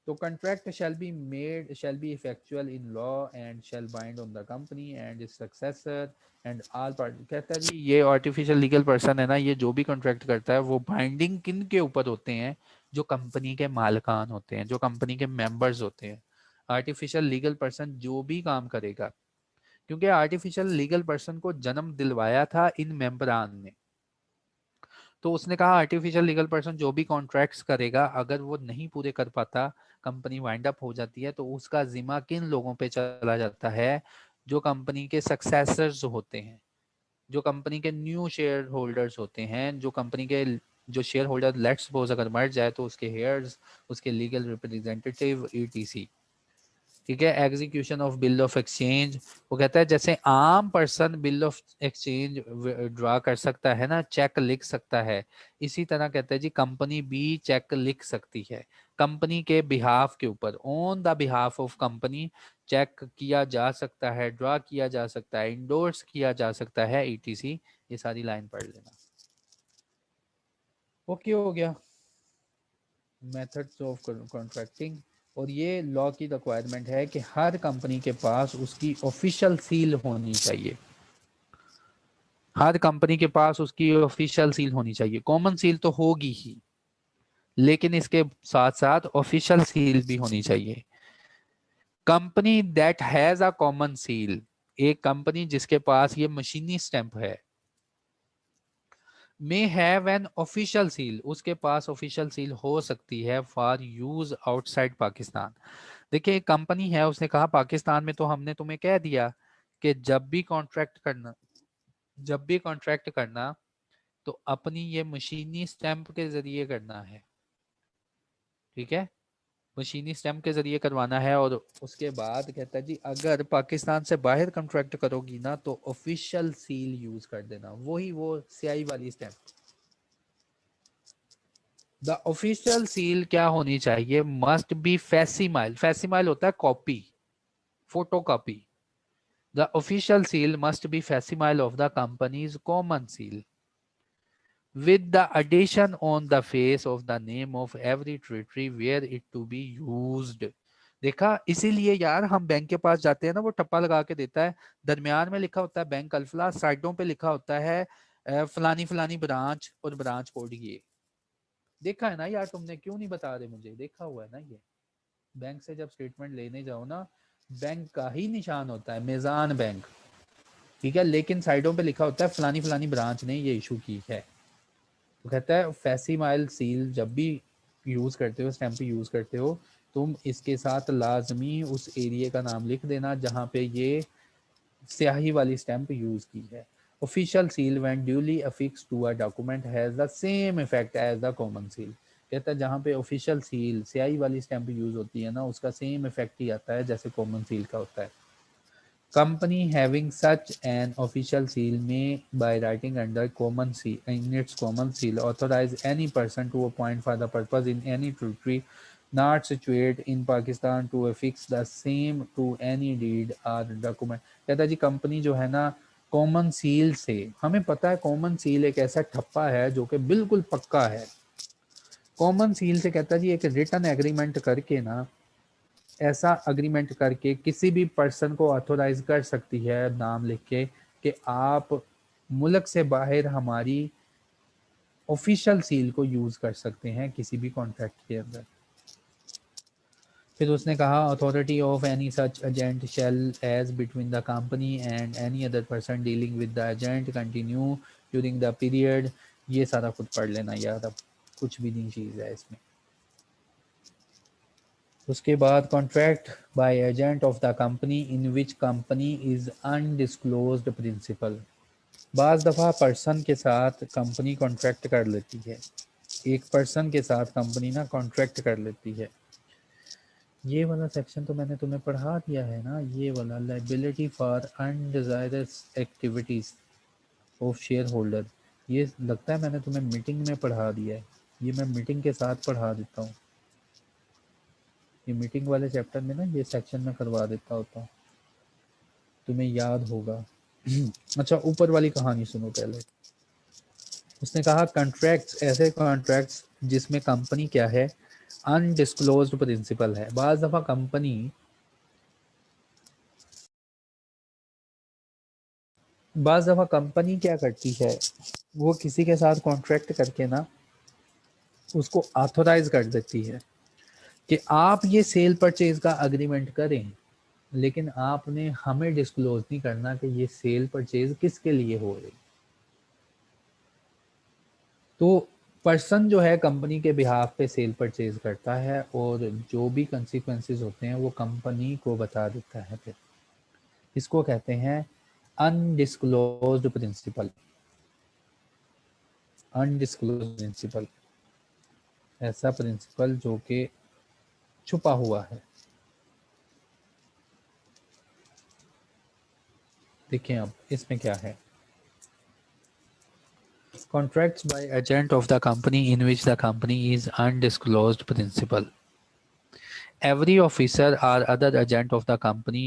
तो contract shall be effectual in law and shall bind on the company and its successor and all parties। कहता है जी ये आर्टिफिशियल लीगल पर्सन है ना, ये जो भी कॉन्ट्रैक्ट करता है वो बाइंडिंग किन के ऊपर होते हैं? जो कंपनी के मालकान होते हैं, जो कंपनी के मेंबर्स होते हैं। आर्टिफिशियल लीगल पर्सन जो भी काम करेगा, क्योंकि आर्टिफिशियल लीगल पर्सन को जन्म दिलवाया था इन मेंबरान ने। तो उसने कहा आर्टिफिशियल लीगल पर्सन जो भी कॉन्ट्रैक्ट्स करेगा, अगर वो नहीं पूरे कर पाता, कंपनी वाइंड अप हो जाती है, तो उसका जिम्मा किन लोगों पे चला जाता है? जो कंपनी के सक्सेसर्स होते हैं, जो कंपनी के न्यू शेयर होल्डर्स होते हैं, जो कंपनी के जो शेयर होल्डर लेट्स सपोज अगर मर जाए तो उसके हेयर्स, उसके लीगल रिप्रेजेंटेटिव ईटीसी, ठीक है। Execution of bill of exchange, वो कहता है जैसे आम person bill of exchange draw कर सकता है ना, चेक लिख सकता है, इसी तरह कहता है जी कंपनी भी चेक लिख सकती है कंपनी के बिहाफ के ऊपर। On the behalf of company cheque किया जा सकता है, ड्रा किया जा सकता है, इंडोर्स किया जा सकता है, ईटीसी। ये सारी लाइन पढ़ लेना। ओके हो गया मेथड्स ऑफ कॉन्ट्रैक्टिंग। और ये लॉ की रिक्वायरमेंट है कि हर कंपनी के पास उसकी ऑफिशियल सील होनी चाहिए, हर कंपनी के पास उसकी ऑफिशियल सील होनी चाहिए। कॉमन सील तो होगी ही, लेकिन इसके साथ साथ ऑफिशियल सील भी होनी चाहिए। Company that has a common seal, एक कंपनी जिसके पास ये मशीनी स्टैंप है, may have an official seal, उसके पास ऑफिशियल सील हो सकती है फॉर यूज आउटसाइड पाकिस्तान। देखिए एक कंपनी है, उसने कहा पाकिस्तान में तो हमने तुम्हें कह दिया कि जब भी कॉन्ट्रैक्ट करना तो अपनी ये मशीनी स्टैंप के जरिए करना है, ठीक है, मशीनी स्टैंप के जरिए करवाना है। और उसके बाद कहता है जी अगर पाकिस्तान से बाहर कॉन्ट्रैक्ट करोगी ना तो ऑफिशियल सील यूज कर देना, वही वो स्याही वाली स्टैंप। द ऑफिशियल सील क्या होनी चाहिए? मस्ट बी फैसिमाइल, फैसिमाइल होता है copy, photo copy. The official seal must be facsimile of the company's common seal with the addition on the face of the name of every territory where it to be used। देखा, इसीलिए यार हम bank के पास जाते हैं ना, वो टप्पा लगा के देता है, दरमियान में लिखा होता है बैंक अल्फला, साइडों पे लिखा होता है फलानी फलानी ब्रांच और ब्रांच कोड। ये देखा है ना यार तुमने, क्यों नहीं बता रहे मुझे? देखा हुआ है ना ये। बैंक से जब स्टेटमेंट लेने जाओ ना, बैंक का ही निशान होता है मेजान बैंक, ठीक है, लेकिन साइडों पे लिखा होता है फलानी फलानी ब्रांच ने ये इशू की है। तो कहता है फैसिमाइल सील जब भी यूज करते हो, स्टैंप यूज करते हो, तुम इसके साथ लाजमी उस एरिया का नाम लिख देना जहां पे ये स्याही वाली स्टैंप यूज की है। Official seal when duly affixed to a document has the same effect as the common seal. कहता है जहाँ पे ऑफिशियल सील स्याही वाली स्टैंप यूज होती है ना, उसका सेम इफेक्ट ही आता है जैसे कॉमन सील का होता है। Company having such an official seal may, by writing under common seal in its common seal, authorize any person to appoint for the purpose in any territory not situated in Pakistan to affix the same to any deed or document। कहता है जी company जो है ना common seal से, हमें पता है common seal एक ऐसा ठप्पा है जो कि बिल्कुल पक्का है। कॉमन सील से कहता है जी एक रिटन एग्रीमेंट करके ना, ऐसा अग्रीमेंट करके किसी भी पर्सन को ऑथोराइज कर सकती है नाम लिख के कि आप मुल्क से बाहर हमारी ऑफिशियल सील को यूज कर सकते हैं किसी भी कॉन्ट्रैक्ट के अंदर। फिर उसने कहा authority of any such agent shall as between the company and any other person dealing with the agent continue during the period. ये सारा खुद पढ़ लेना यार, अब कुछ भी नहीं चीज़ है इसमें। उसके बाद contract by agent of the company in which company is undisclosed principal. बाज़ दफ़ा पर्सन के साथ कंपनी कॉन्ट्रैक्ट कर लेती है, एक पर्सन के साथ कंपनी ना कॉन्ट्रैक्ट कर लेती है। ये वाला सेक्शन तो मैंने तुम्हें पढ़ा दिया है ना, ये वाला liability for undesirous activities of share holder. ये लगता है मैंने तुम्हें मीटिंग में पढ़ा दिया है, ये मैं मीटिंग के साथ पढ़ा देता हूँ। ये मीटिंग वाले चैप्टर में ना ये सेक्शन में करवा देता होता हूँ, तुम्हें याद होगा। अच्छा ऊपर वाली कहानी सुनो पहले। उसने कहा कॉन्ट्रैक्ट्स, ऐसे कॉन्ट्रैक्ट्स जिसमें कंपनी क्या है, अनडिस्क्लोज्ड प्रिंसिपल है। बाज़ दफ़ा कंपनी क्या करती है, वो किसी के साथ कॉन्ट्रैक्ट करके ना उसको ऑथोराइज कर देती है कि आप ये सेल परचेज का अग्रीमेंट करें, लेकिन आपने हमें डिस्क्लोज नहीं करना कि ये सेल परचेज किसके लिए हो रही। तो पर्सन जो है कंपनी के बिहाफ पे सेल परचेज करता है और जो भी कंसिक्वेंसेस होते हैं वो कंपनी को बता देता है। फिर इसको कहते हैं अनडिस्क्लोज्ड प्रिंसिपल। अनडिस्क्लोज्ड प्रिंसिपल, ऐसा प्रिंसिपल जो कि छुपा हुआ है। देखें अब इसमें क्या है। Contracts by agent of the company in which the company is undisclosed principal. Every officer or other agent of the company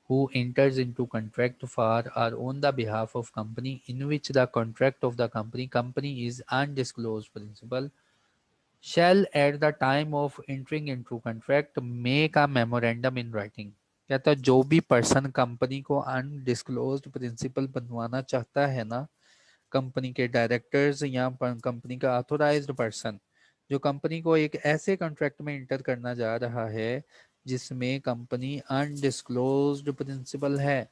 who enters into contract for or on the behalf of company in which the contract of the company is undisclosed principal shall at the time of entering into contract make a memorandum in writing। कहता है जो भी person company को undisclosed principal बनवाना चाहता है ना, company के डायरेक्टर्स या कंपनी का ऑथोराइज्ड पर्सन जो कंपनी को एक ऐसे कॉन्ट्रैक्ट में इंटर करना जा रहा है जिसमें कंपनी अनडिस्क्लोज्ड प्रिंसिपल है,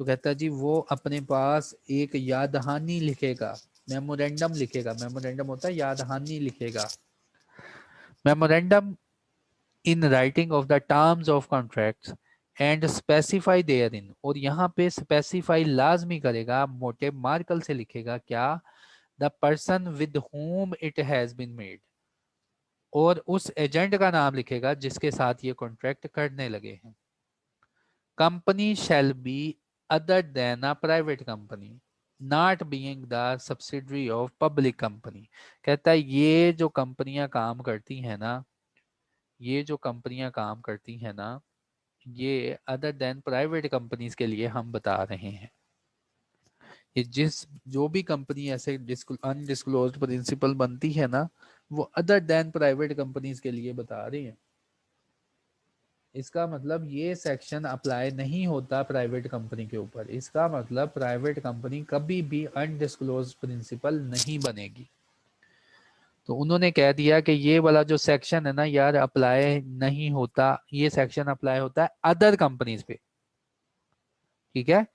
तो कहता है जी वो अपने पास एक यादहानी लिखेगा, मेमोरेंडम लिखेगा। मेमोरेंडम होता है यादहानी लिखेगा। Memorandum in writing of the terms of contracts and specify therein, और यहाँ पे स्पेसिफाई लाजमी करेगा, मोटे मार्कल से लिखेगा क्या, the person with whom it has been made, और उस एजेंट का नाम लिखेगा जिसके साथ ये कॉन्ट्रैक्ट करने लगे हैं। Company shall B other than a private company not being the subsidiary of public company. कहता है ये जो कंपनियां काम करती हैं ना, ये जो कंपनियां काम करती हैं ना, ये अदर देन प्राइवेट कंपनीज के लिए हम बता रहे हैं। ये जो भी कंपनी ऐसे अनडिस्क्लोज्ड प्रिंसिपल बनती है ना, वो अदर देन प्राइवेट कंपनीज के लिए बता रही है। इसका मतलब ये सेक्शन अप्लाई नहीं होता प्राइवेट कंपनी के ऊपर। इसका मतलब प्राइवेट कंपनी कभी भी अनडिस्क्लोज्ड प्रिंसिपल नहीं बनेगी। तो उन्होंने कह दिया कि ये वाला जो सेक्शन है ना यार अप्लाई नहीं होता, ये सेक्शन अप्लाई होता है अदर कंपनीज पे। ठीक है,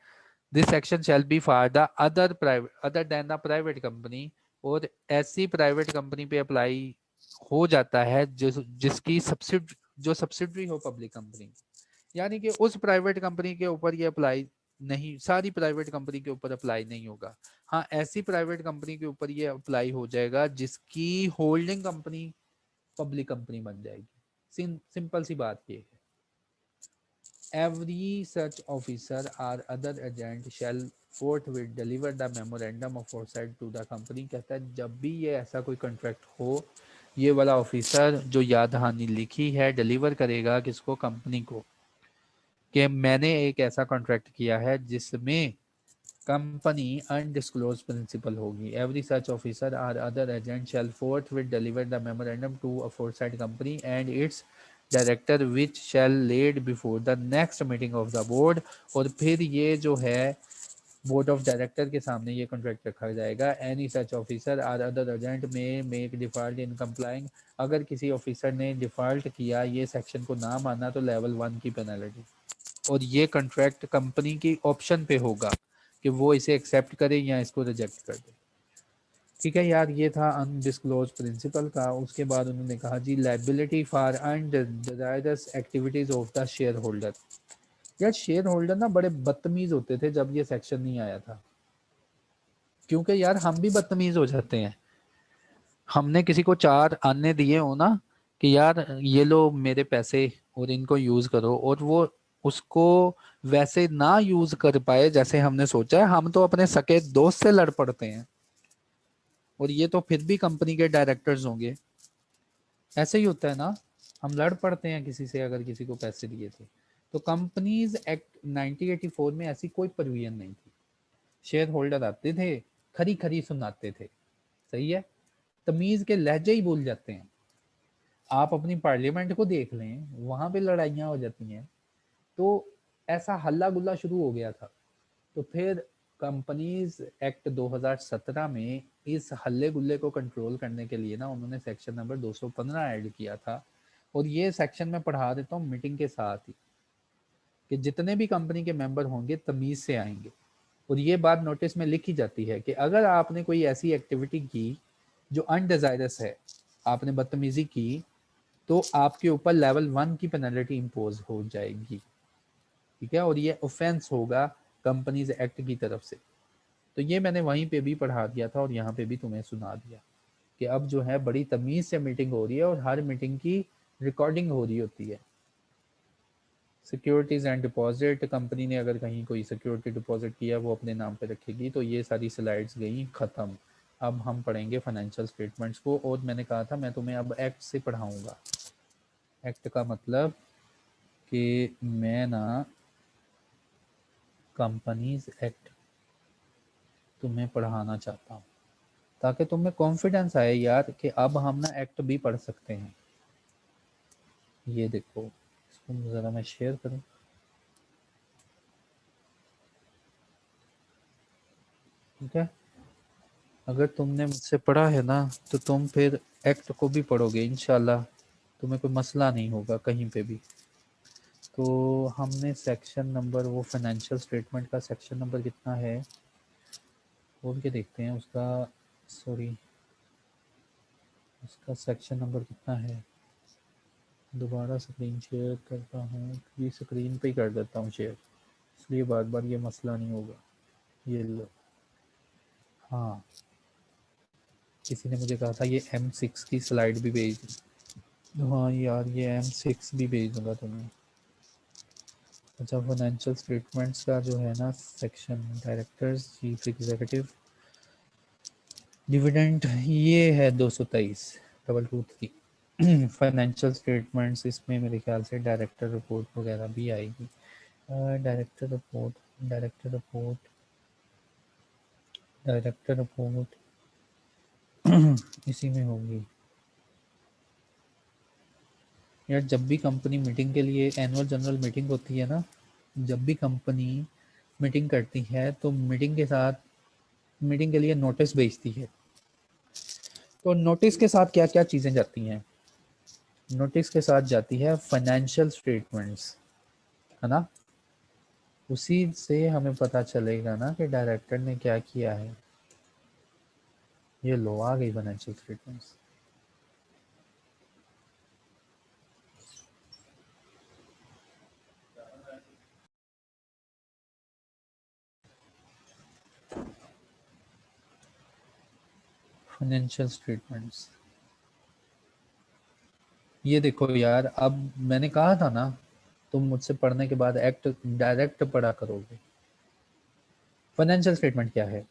this section shall B for the other than the private company, और ऐसी प्राइवेट कंपनी पे अप्लाई हो जाता है जिसकी सब्सिडी जो सब्सिडरी हो पब्लिक कंपनी, यानी कि उस प्राइवेट कंपनी के ऊपर ये अप्लाई नहीं, सारी प्राइवेट कंपनी के ऊपर अप्लाई नहीं होगा। हाँ, ऐसी प्राइवेट कंपनी के ऊपर ये अप्लाई हो जाएगा जिसकी होल्डिंग कंपनी पब्लिक कंपनी बन जाएगी। सिंपल सी बात ये है। Every such officer or other agent shall forthwith deliver the memorandum of foresight to the company। कहता है जब भी ये ऐसा कोई कॉन्ट्रैक्ट हो, ये वाला ऑफिसर जो याद दहानी लिखी है डिलीवर करेगा किसको, कंपनी को, कि मैंने एक ऐसा कॉन्ट्रैक्ट किया है जिसमें कंपनी अनडिस्क्लोज प्रिंसिपल होगी। Every such officer or other agent shall forthwith deliver the memorandum to aforesaid company and its director which shall laid before the next meeting of the board. और फिर ये जो है board of director के सामने ये contract रखा जाएगा। Any such officer or other agent may make default in complying. अगर किसी ऑफिसर ने डिफॉल्ट किया, ये सेक्शन को ना माना, तो लेवल 1 की पेनल्टी। और ये कॉन्ट्रैक्ट कंपनी की ऑप्शन पे होगा कि वो इसे एक्सेप्ट करे या इसको रिजेक्ट कर दे। ठीक है यार, ये था अनडिस्क्लोज प्रिंसिपल का। उसके बाद उन्होंने कहा जी liability for undesirous activities of the share holder. यार शेयर होल्डर ना बड़े बदतमीज होते थे जब ये सेक्शन नहीं आया था, क्योंकि यार हम भी बदतमीज हो जाते हैं। हमने किसी को 4 आने दिए हो ना कि यार ये लो मेरे पैसे और इनको यूज करो, और वो उसको वैसे ना यूज कर पाए जैसे हमने सोचा है, हम तो अपने सके दोस्त से लड़ पड़ते हैं, और ये तो फिर भी कंपनी के डायरेक्टर्स होंगे। ऐसे ही होता है ना, हम लड़ पड़ते हैं किसी से अगर किसी को पैसे दिए थे। तो कंपनीज एक्ट 1984 में ऐसी कोई प्रोविजन नहीं थी। शेयर होल्डर आते थे, खरी खरी सुनाते थे। सही है, तमीज के लहजे ही भूल जाते हैं। आप अपनी पार्लियामेंट को देख लें, वहां पे लड़ाइयाँ हो जाती हैं। तो ऐसा हल्ला गुल्ला शुरू हो गया था। तो फिर कंपनीज एक्ट 2017 में इस हल्ले गुल्ले को कंट्रोल करने के लिए ना उन्होंने सेक्शन नंबर 215 ऐड किया था। और ये सेक्शन मैं पढ़ा देता हूँ मीटिंग के साथ ही, कि जितने भी कंपनी के मेंबर होंगे तमीज से आएंगे। और ये बात नोटिस में लिखी जाती है कि अगर आपने कोई ऐसी एक्टिविटी की जो अनडिजायरस है, आपने बदतमीजी की, तो आपके ऊपर लेवल 1 की पेनल्टी इम्पोज हो जाएगी। ठीक है, और ये ऑफेंस होगा कंपनीज एक्ट की तरफ से। तो ये मैंने वहीं पे भी पढ़ा दिया था और यहाँ पे भी तुम्हें सुना दिया कि अब जो है बड़ी तमीज से मीटिंग हो रही है और हर मीटिंग की रिकॉर्डिंग हो रही होती है। सिक्योरिटीज एंड डिपॉजिट, कंपनी ने अगर कहीं कोई सिक्योरिटी डिपॉजिट किया वो अपने नाम पे रखेगी। तो ये सारी स्लाइड्स गई खत्म। अब हम पढ़ेंगे फाइनेंशियल स्टेटमेंट्स को। और मैंने कहा था मैं तुम्हें अब एक्ट से पढ़ाऊंगा। एक्ट का मतलब कि मैं ना कंपनीज एक्ट तुम्हें पढ़ाना चाहता हूँ, ताकि तुम्हें कॉन्फिडेंस आए यार कि अब हम ना एक्ट भी पढ़ सकते हैं। ये देखो, इसको ज़रा मैं शेयर करूँ। ठीक है, अगर तुमने मुझसे पढ़ा है ना तो तुम फिर एक्ट को भी पढ़ोगे इंशाल्लाह, तुम्हें कोई मसला नहीं होगा कहीं पे भी। तो हमने सेक्शन नंबर, वो फाइनेंशियल स्टेटमेंट का सेक्शन नंबर कितना है बोल के देखते हैं उसका। सॉरी, उसका सेक्शन नंबर कितना है। दोबारा स्क्रीन शेयर करता हूँ, ये स्क्रीन पे ही कर देता हूँ शेयर, इसलिए बार बार ये मसला नहीं होगा। ये लो, हाँ, किसी ने मुझे कहा था ये M6 की स्लाइड भी भेज दी। हाँ यार, ये M6 भी भेज दूंगा तुम्हें। अच्छा, फाइनेंशियल स्टेटमेंट्स का जो है ना section, directors, chief executive, dividend, ये है 223 फाइनेंशियल स्टेटमेंट्स। इसमें मेरे ख्याल से डायरेक्टर रिपोर्ट वगैरह भी आएगी। Director report, director report, director report इसी में होगी। यार जब भी कंपनी मीटिंग के लिए, एनुअल जनरल मीटिंग होती है ना, जब भी कंपनी मीटिंग करती है तो मीटिंग के साथ, मीटिंग के लिए नोटिस भेजती है। तो नोटिस के साथ क्या क्या चीज़ें जाती हैं। नोटिस के साथ जाती है फाइनेंशियल स्टेटमेंट्स, है ना। उसी से हमें पता चलेगा ना कि डायरेक्टर ने क्या किया है। ये लो, आ गई फाइनेंशियल स्टेटमेंट्स। फाइनेंशियल स्टेटमेंट्स, ये देखो यार, अब मैंने कहा था ना, तुम मुझसे पढ़ने के बाद एक्ट डायरेक्ट पढ़ा करोगे। फाइनेंशियल स्टेटमेंट क्या है?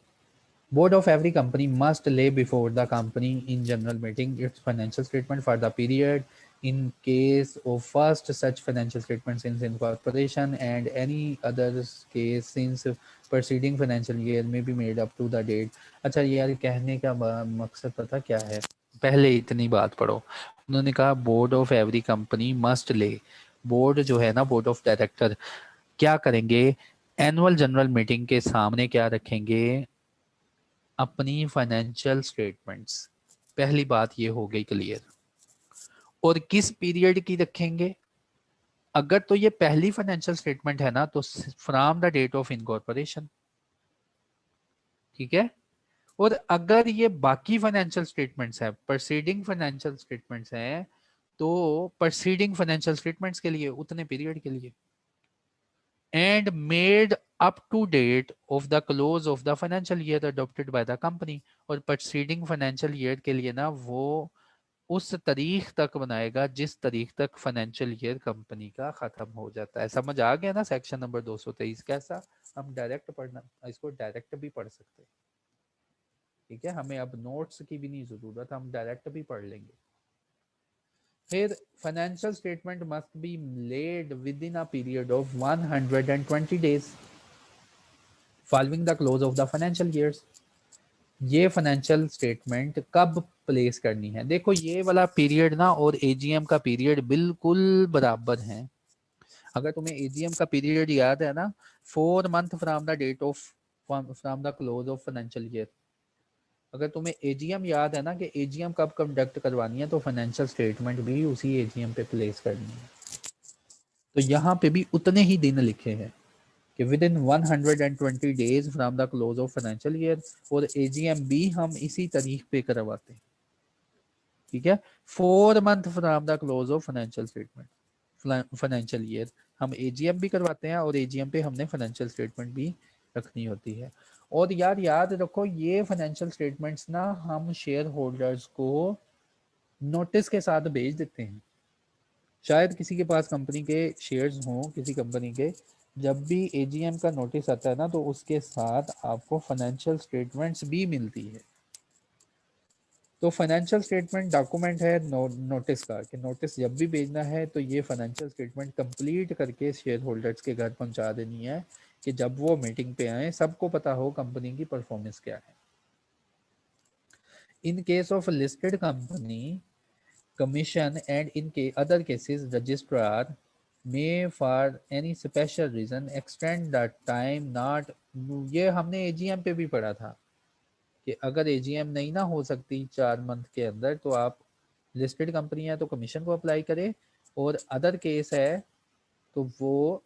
Board of every company must lay before the company in general meeting its financial statement for the period. In case of first such financial statement since incorporation and any other case since preceding financial year may be made up to the date. अच्छा यार, कहने का मकसद पता क्या है? पहले इतनी बात पढ़ो। उन्होंने कहा board of every company must ले, बोर्ड जो है ना, बोर्ड ऑफ डायरेक्टर क्या करेंगे? एनुअल जनरल मीटिंग के सामने क्या रखेंगे? अपनी फाइनेंशियल स्टेटमेंट्स। पहली बात ये हो गई क्लियर। और किस पीरियड की रखेंगे? अगर तो ये पहली फाइनेंशियल स्टेटमेंट है ना, तो from the date of incorporation, ठीक है। और अगर ये बाकी फाइनेंशियल स्टेटमेंट्स है, प्रोसीडिंग फाइनेंशियल स्टेटमेंट्स हैं, तो प्रोसीडिंग फाइनेंशियल स्टेटमेंट्स के लिए उतने पीरियड के लिए, and made up to date of the close of the financial year adopted by the company. और प्रोसीडिंग फाइनेंशियल ईयर के लिए ना, वो उस तारीख तक बनाएगा जिस तारीख तक फाइनेंशियल ईयर कंपनी का खत्म हो जाता है। समझ आ गया ना? सेक्शन नंबर 223 कैसा? हम डायरेक्ट पढ़ना, इसको डायरेक्ट भी पढ़ सकते हैं, ठीक है। हमें अब नोट्स की भी नहीं जरूरत, हम डायरेक्ट भी पढ़ लेंगे। फिर financial statement must be laid within a period of 120 days following the close of the financial years. ये फाइनेंशियल स्टेटमेंट कब प्लेस करनी है? देखो ये वाला पीरियड ना और एजीएम का पीरियड बिल्कुल बराबर है। अगर तुम्हें एजीएम का पीरियड याद है ना, 4 month from the date of from the close of financial year, अगर तुम्हें एजीएम याद है ना कि एजीएम कब कंडक्ट करवानी है, तो फाइनेंशियल स्टेटमेंट भी उसी एजीएम पे प्लेस करनी है। तो यहाँ पे भी उतने ही दिन लिखे हैं कि with in 120 days from the close of financial year, और एजीएम भी हम इसी तारीख पे करवाते हैं, ठीक है। 4 month from the close of financial statement financial year हम एजीएम भी करवाते हैं, और एजीएम पे हमने फाइनेंशियल स्टेटमेंट भी रखनी होती है। और यार याद रखो, ये फाइनेंशियल स्टेटमेंट्स ना हम शेयर होल्डर्स को नोटिस के साथ भेज देते हैं। शायद किसी के पास कंपनी के शेयर्स हों, किसी कंपनी के, जब भी एजीएम का नोटिस आता है ना, तो उसके साथ आपको फाइनेंशियल स्टेटमेंट्स भी मिलती है। तो फाइनेंशियल स्टेटमेंट डॉक्यूमेंट है नोटिस का, कि नोटिस जब भी भेजना है तो ये फाइनेंशियल स्टेटमेंट कंप्लीट करके शेयर होल्डर्स के घर पहुंचा देनी है, कि जब वो मीटिंग पे आए सबको पता हो कंपनी की परफॉर्मेंस क्या है। In case of listed company commission, and in other cases registrar may for any special reason extend the time not। ये हमने एजीएम पे भी पढ़ा था कि अगर एजीएम नहीं ना हो सकती 4 मंथ के अंदर, तो आप लिस्टेड कंपनी है तो कमीशन को अप्लाई करें, और अदर केस है तो वो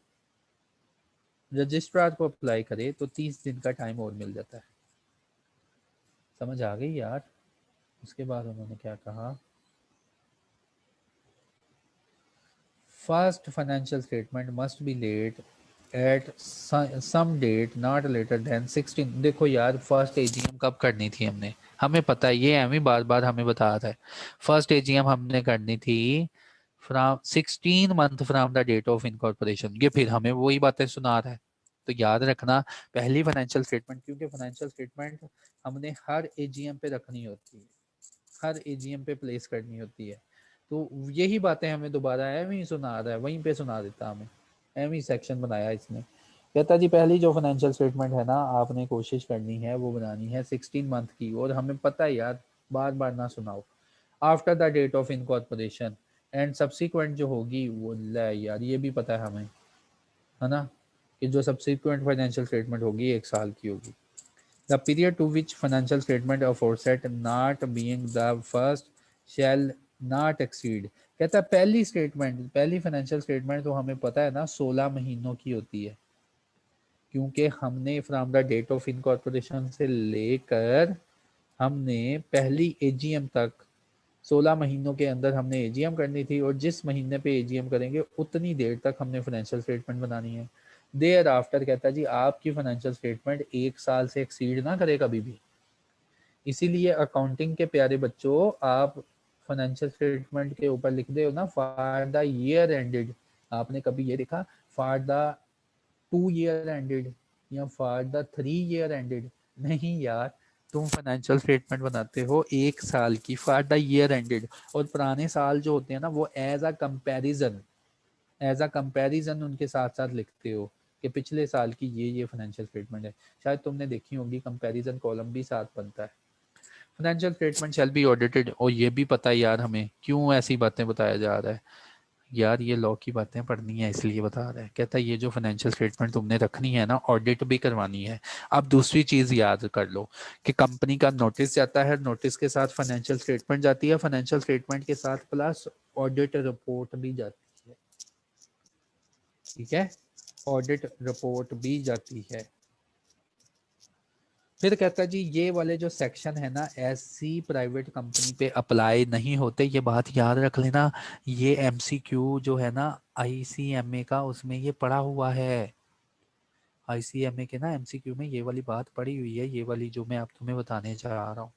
रजिस्ट्रार को अप्लाई करे, तो 30 दिन का टाइम और मिल जाता है। समझ आ गई यार? उसके बाद उन्होंने क्या कहा? First financial statement must be laid at some date not later than 16। देखो यार, फर्स्ट एजीएम कब करनी थी हमने? हमें पता है, ये एमी बार बार हमें बता रहा है। फर्स्ट एजीएम हमने करनी थी from 16 month from the date of incorporation. ये फिर हमें वही बातें सुना रहा है। तो याद रखना, पहली फाइनेंशियल स्टेटमेंट, क्योंकि फाइनेंशियल स्टेटमेंट हमने हर एजीएम पे रखनी होती है, हर एजीएम पे प्लेस करनी होती है। तो यही बातें हमें दोबारा एम ही सुना रहा है, वहीं पे सुना देता हमें। एम ही सेक्शन बनाया इसने। कहता जी पहली जो फाइनेंशियल स्टेटमेंट है ना, आपने कोशिश करनी है वो बनानी है 16 मंथ की, और हमें पता है यार, बार बार ना सुनाओ। After the date of incorporation and subsequent जो होगी वो, ले यार ये भी पता है हमें, है ना, कि जो सब्सिक्वेंट फाइनेंशियल स्टेटमेंट होगी 1 साल की होगी। The period to which financial statement aforesaid not being the first shall not exceed। कहता है पहली स्टेटमेंट, पहली फाइनेंशियल स्टेटमेंट तो हमें पता है ना 16 महीनों की होती है, क्योंकि हमने from the date of incorporation से लेकर हमने पहली एजीएम तक 16 महीनों के अंदर हमने एजीएम करनी थी, और जिस महीने पे एजीएम करेंगे उतनी देर तक हमने फाइनेंशियल स्टेटमेंट बनानी है। देयर आफ्टर कहता है जी आपकी फाइनेंशियल स्टेटमेंट 1 साल से एक्सीड ना करे कभी भी। इसीलिए अकाउंटिंग के प्यारे बच्चों, आप फाइनेंशियल स्टेटमेंट के ऊपर लिख दे हो ना फॉर द ईयर एंडेड, आपने कभी ये लिखा फॉर द 2 ईयर एंडेड या फॉर द 3 ईयर एंडेड? नहीं यार, तुम फाइनेंशियल स्टेटमेंट बनाते हो 1 साल की फॉर द ईयर एंडेड, और पुराने साल जो होते हैं ना वो एज अ कंपैरिजन उनके साथ साथ लिखते हो कि पिछले साल की ये फाइनेंशियल स्टेटमेंट है। शायद तुमने देखी होगी, कंपैरिजन कॉलम भी साथ बनता है। Financial statement shall be audited, और ये भी पता है यार हमें क्यों ऐसी बातें बताया जा रहा है। यार ये लॉ की बातें पढ़नी है इसलिए बता रहा है। कहता है ये जो फाइनेंशियल स्टेटमेंट तुमने रखनी है ना, ऑडिट भी करवानी है। अब दूसरी चीज याद कर लो कि कंपनी का नोटिस जाता है, नोटिस के साथ फाइनेंशियल स्टेटमेंट जाती है, फाइनेंशियल स्टेटमेंट के साथ प्लस ऑडिट रिपोर्ट भी जाती है। ठीक है, ऑडिट रिपोर्ट भी जाती है। फिर कहता है जी ये वाले जो सेक्शन है ना ऐसी प्राइवेट कंपनी पे अप्लाई नहीं होते, ये बात याद रख लेना। ये एमसीक्यू जो है ना आईसीएमए का, उसमें ये पड़ा हुआ है। आईसीएमए के ना एमसीक्यू में ये वाली बात पड़ी हुई है, ये वाली जो मैं आप तुम्हें बताने जा रहा हूँ।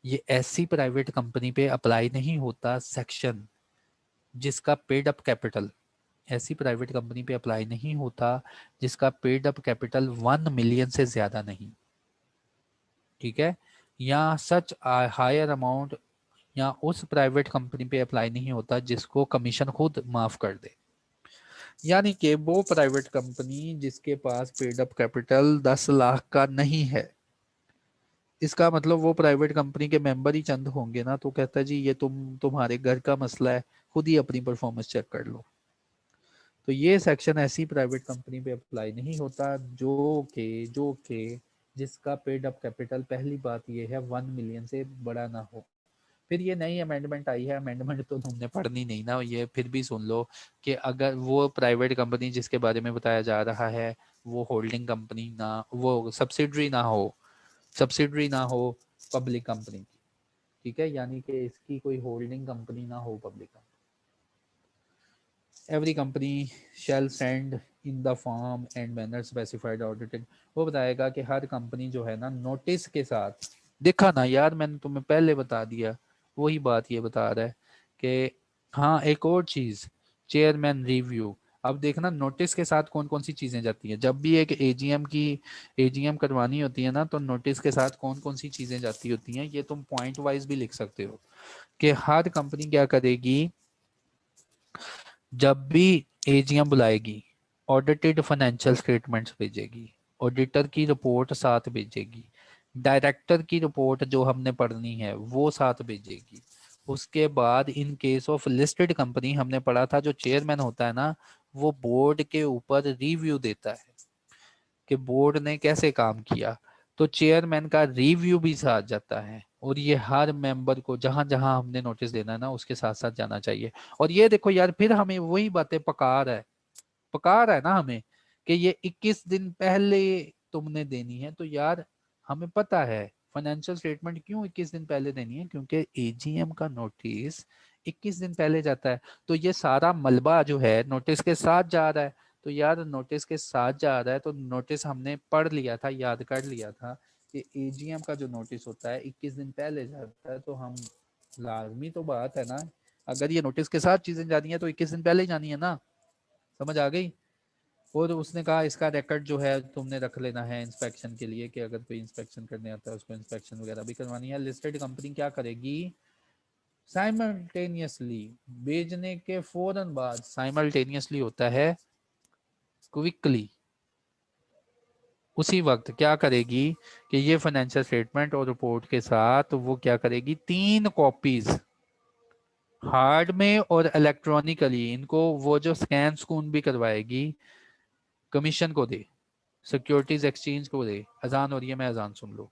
ये ऐसी प्राइवेट कंपनी पे अप्लाई नहीं होता सेक्शन जिसका पेड अप कैपिटल, ऐसी प्राइवेट कंपनी पे अप्लाई नहीं होता जिसका पेड अप कैपिटल 1 मिलियन से ज्यादा नहीं। ठीक है, या सच हायर अमाउंट, या उस प्राइवेट कंपनी पे अप्लाई नहीं होता जिसको कमीशन खुद माफ कर दे। यानी कि वो प्राइवेट कंपनी जिसके पास पेड अप कैपिटल 10 लाख का नहीं है, इसका मतलब वो प्राइवेट कंपनी के मेंबर ही चंद होंगे ना, तो कहता है जी ये तुम्हारे घर का मसला है, खुद ही अपनी परफॉर्मेंस चेक कर लो। तो ये सेक्शन ऐसी प्राइवेट कंपनी पे अप्लाई नहीं होता जो के जिसका पेड अप कैपिटल, पहली बात ये है 1 मिलियन से बड़ा ना हो। फिर ये नई अमेंडमेंट आई है, अमेंडमेंट तो तुमने पढ़नी नहीं ना, ये फिर भी सुन लो कि अगर वो प्राइवेट कंपनी जिसके बारे में बताया जा रहा है वो होल्डिंग कंपनी ना, वो सब्सिडरी ना हो पब्लिक कंपनी की। ठीक है, यानी कि इसकी कोई होल्डिंग कंपनी ना हो public company. Every company shall send in the form and manner specified audited, वो बताएगा कि हर कंपनी जो है ना नोटिस के साथ, देखा ना यार मैंने तुम्हें पहले बता दिया, वही बात ये बता रहा है कि हाँ एक और चीज, चेयरमैन रिव्यू। अब देखना नोटिस के साथ कौन कौन सी चीजें जाती हैं, जब भी एक एजीएम करवानी होती है ना, तो नोटिस के साथ कौन कौन सी चीजें जाती होती हैं, ये तुम पॉइंट वाइज भी लिख सकते हो कि हर कंपनी क्या करेगी जब भी एजीएम बुलाएगी, ऑडिटेड फाइनेंशियल स्टेटमेंट्स भेजेगी, ऑडिटर की रिपोर्ट साथ भेजेगी, डायरेक्टर की रिपोर्ट जो हमने पढ़नी है वो साथ भेजेगी। उसके बाद इन केस ऑफ लिस्टेड कंपनी हमने पढ़ा था, जो चेयरमैन होता है ना वो बोर्ड के ऊपर रिव्यू देता है कि बोर्ड ने कैसे काम किया, तो चेयरमैन का रिव्यू भी साथ जाता है। और ये हर मेंबर को जहां जहां हमने नोटिस देना है ना उसके साथ साथ जाना चाहिए। और ये देखो यार फिर हमें वही बातें पका रहा है ना हमें कि ये 21 दिन पहले तुमने देनी है। तो यार हमें पता है फाइनेंशियल स्टेटमेंट क्यों 21 दिन पहले देनी है, क्योंकि एजीएम का नोटिस 21 दिन पहले जाता है। तो ये सारा मलबा जो है नोटिस के साथ जा रहा है, तो यार नोटिस के साथ जा रहा है तो नोटिस हमने पढ़ लिया था, याद कर लिया था कि एजीएम का जो नोटिस होता है 21 दिन पहले जाता है। तो हम लाजमी तो बात है ना, अगर ये नोटिस के साथ चीजें जानी है तो 21 दिन पहले ही जानी है ना, समझ आ गई। और उसने कहा इसका रिकॉर्ड जो है तुमने रख लेना है इंस्पेक्शन के लिए, कि अगर कोई इंस्पेक्शन करने आता है उसको इंस्पेक्शन वगैरह भी करवानी है। लिस्टेड कंपनी क्या करेगी, साइमल्टेनियसली, भेजने के फौरन बाद, साइमल्टेनियसली होता है क्विकली, उसी वक्त क्या करेगी कि ये फाइनेंशियल स्टेटमेंट और रिपोर्ट के साथ वो क्या करेगी 3 कॉपीज हार्ड में और इलेक्ट्रॉनिकली, इनको वो जो स्कैन स्कून भी करवाएगी, कमीशन को दे, सिक्योरिटीज एक्सचेंज को दे। अजान हो रही है, मैं अजान सुन लो।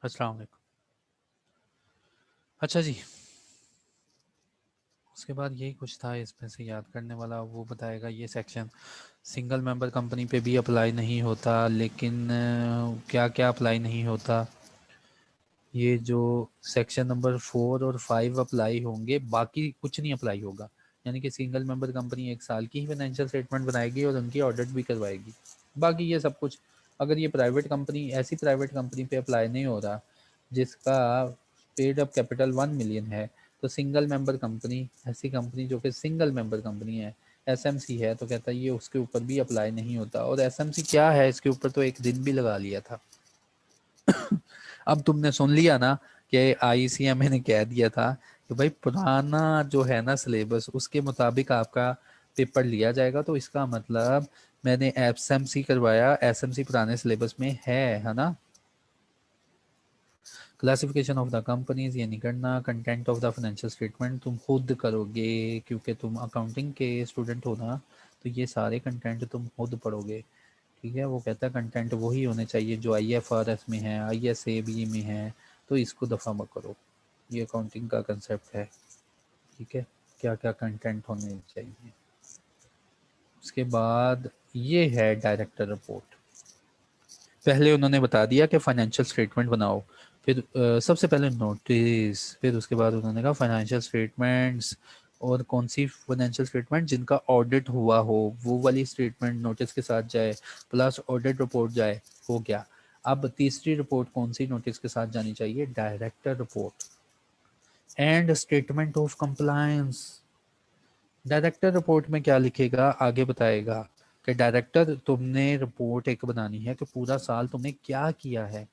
अस्सलाम वालेकुम। अच्छा जी, उसके बाद यही कुछ था इसमें से याद करने वाला, वो बताएगा ये सेक्शन सिंगल मेंबर कंपनी पे भी अप्लाई नहीं होता, लेकिन क्या क्या अप्लाई नहीं होता, ये जो सेक्शन नंबर 4 और 5 अप्लाई होंगे, बाकी कुछ नहीं अप्लाई होगा। यानी कि सिंगल मेंबर कंपनी 1 साल की ही फाइनेंशियल स्टेटमेंट बनाएगी और उनकी ऑडिट भी करवाएगी। बाकी ये सब कुछ, अगर ये प्राइवेट कंपनी, ऐसी प्राइवेट कंपनी पे अप्लाई नहीं हो रहा जिसका पेड अप कैपिटल 1 मिलियन है, तो सिंगल मेंबर कंपनी, ऐसी कंपनी जो कि सिंगल मेंबर कंपनी है, एसएमसी है, तो कहता है ये उसके ऊपर भी अप्लाई नहीं होता। और एसएमसी क्या है, इसके ऊपर तो एक दिन भी लगा लिया था। अब तुमने सुन लिया ना कि आईसीएमए ने कह दिया था कि भाई पुराना जो है ना सिलेबस, उसके मुताबिक आपका पेपर लिया जाएगा। तो इसका मतलब मैंने एसएमसी करवाया, एसएमसी पुराने सिलेबस में है ना। क्लासिफिकेशन ऑफ द कंपनीज ये नहीं करना, content of the financial statement तुम खुद करोगे, क्योंकि तुम अकाउंटिंग के स्टूडेंट हो ना, तो ये सारे कंटेंट तुम खुद पढ़ोगे। ठीक है, वो कहता है कंटेंट वही होने चाहिए जो आईएफआरएस में है, आईएसएबी में है, तो इसको दफ़ा मत करो। ये अकाउंटिंग का कंसेप्ट है। ठीक है, क्या क्या कंटेंट होने चाहिए। उसके बाद ये है डायरेक्टर रिपोर्ट। पहले उन्होंने बता दिया कि फाइनेंशियल स्टेटमेंट बनाओ, फिर सबसे पहले नोटिस, फिर उसके बाद उन्होंने कहा फाइनेंशियल स्टेटमेंट्स, और कौन सी फाइनेंशियल स्टेटमेंट जिनका ऑडिट हुआ हो वो वाली स्टेटमेंट नोटिस के साथ जाए, प्लस ऑडिट रिपोर्ट जाए, हो गया। अब तीसरी रिपोर्ट कौन सी नोटिस के साथ जानी चाहिए, director report and statement of compliance. Director report में क्या लिखेगा आगे बताएगा कि डायरेक्टर तुमने रिपोर्ट एक बनानी है कि पूरा साल तुमने क्या किया है।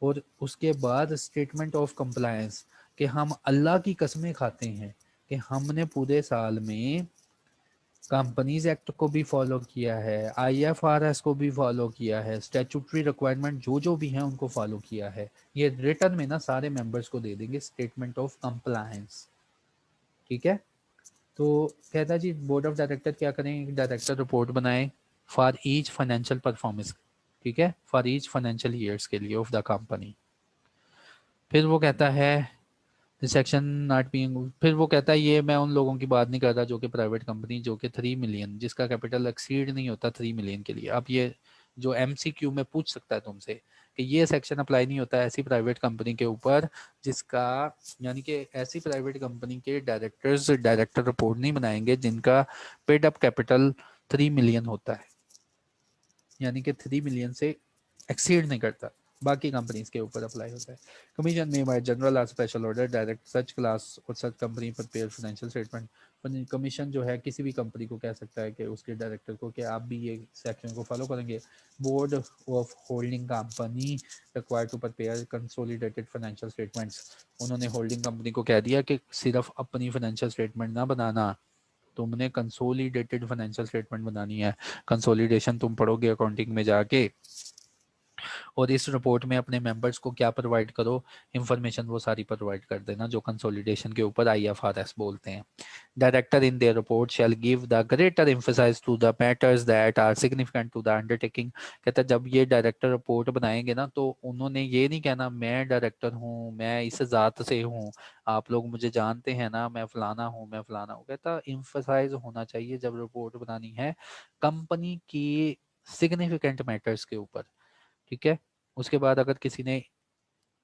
और उसके बाद स्टेटमेंट ऑफ कंप्लायंस कि हम अल्लाह की कसमें खाते हैं कि हमने पूरे साल में कंपनीज एक्ट को भी फॉलो किया है, आईएफआरएस को भी फॉलो किया है, स्टैट्यूटरी रिक्वायरमेंट जो जो भी हैं उनको फॉलो किया है। ये रिटर्न में ना सारे मेंबर्स को दे देंगे स्टेटमेंट ऑफ कंप्लायंस। ठीक है, तो कहता जी बोर्ड ऑफ डायरेक्टर क्या करें, डायरेक्टर रिपोर्ट बनाए फॉर ईच फाइनेंशियल परफॉर्मेंस। ठीक है, फॉर ईच फाइनेंशियल ईयर्स के लिए ऑफ द कंपनी। फिर वो कहता है सेक्शन नॉट बीइंग, फिर वो कहता है ये मैं उन लोगों की बात नहीं कर रहा जो कि प्राइवेट कंपनी जो कि 3 मिलियन, जिसका कैपिटल एक्सीड नहीं होता 3 मिलियन के लिए। अब ये जो एमसीक्यू में पूछ सकता है तुमसे कि ये सेक्शन अप्लाई नहीं होता ऐसी प्राइवेट कंपनी के ऊपर जिसका, यानी कि ऐसी प्राइवेट कंपनी के डायरेक्टर्स डायरेक्टर रिपोर्ट नहीं बनाएंगे जिनका पेड अप कैपिटल 3 मिलियन होता है, यानी कि 3 मिलियन से एक्सीड नहीं करता। बाकी कंपनीज के ऊपर अप्लाई होता है। कमीशन में बाय जनरल और special order direct such class और सच कंपनी पर पेयर फाइनेंशियल स्टेटमेंट। कमीशन जो है किसी भी कंपनी को कह सकता है कि उसके डायरेक्टर को कि आप भी ये सेक्शन को फॉलो करेंगे। Board of holding company required to prepare consolidated financial statements. उन्होंने होल्डिंग कंपनी को कह दिया कि सिर्फ अपनी फाइनेंशियल स्टेटमेंट ना बनाना, तुमने कंसोलिडेटेड फाइनेंशियल स्टेटमेंट बनानी है। कंसोलिडेशन तुम पढ़ोगे अकाउंटिंग में जाके, और इस रिपोर्ट में अपने मेंबर्स को क्या प्रोवाइड करो, इंफॉर्मेशन वो सारी प्रोवाइड कर देना जो कंसोलिडेशन के ऊपर आईएफआरएस बोलते हैं। Director in their report shall give the greater emphasise to the matters that are significant to the undertaking. कहता है जब ये डायरेक्टर रिपोर्ट बनाएंगे ना तो उन्होंने ये नहीं कहना मैं डायरेक्टर हूँ, मैं इस जात से हूँ, आप लोग मुझे जानते हैं ना, मैं फलाना हूँ, मैं फलाना हूँ। कहता इम्फसाइज होना चाहिए जब रिपोर्ट बनानी है कंपनी की सिग्निफिकेंट मैटर्स के ऊपर। ठीक है, उसके बाद अगर किसी ने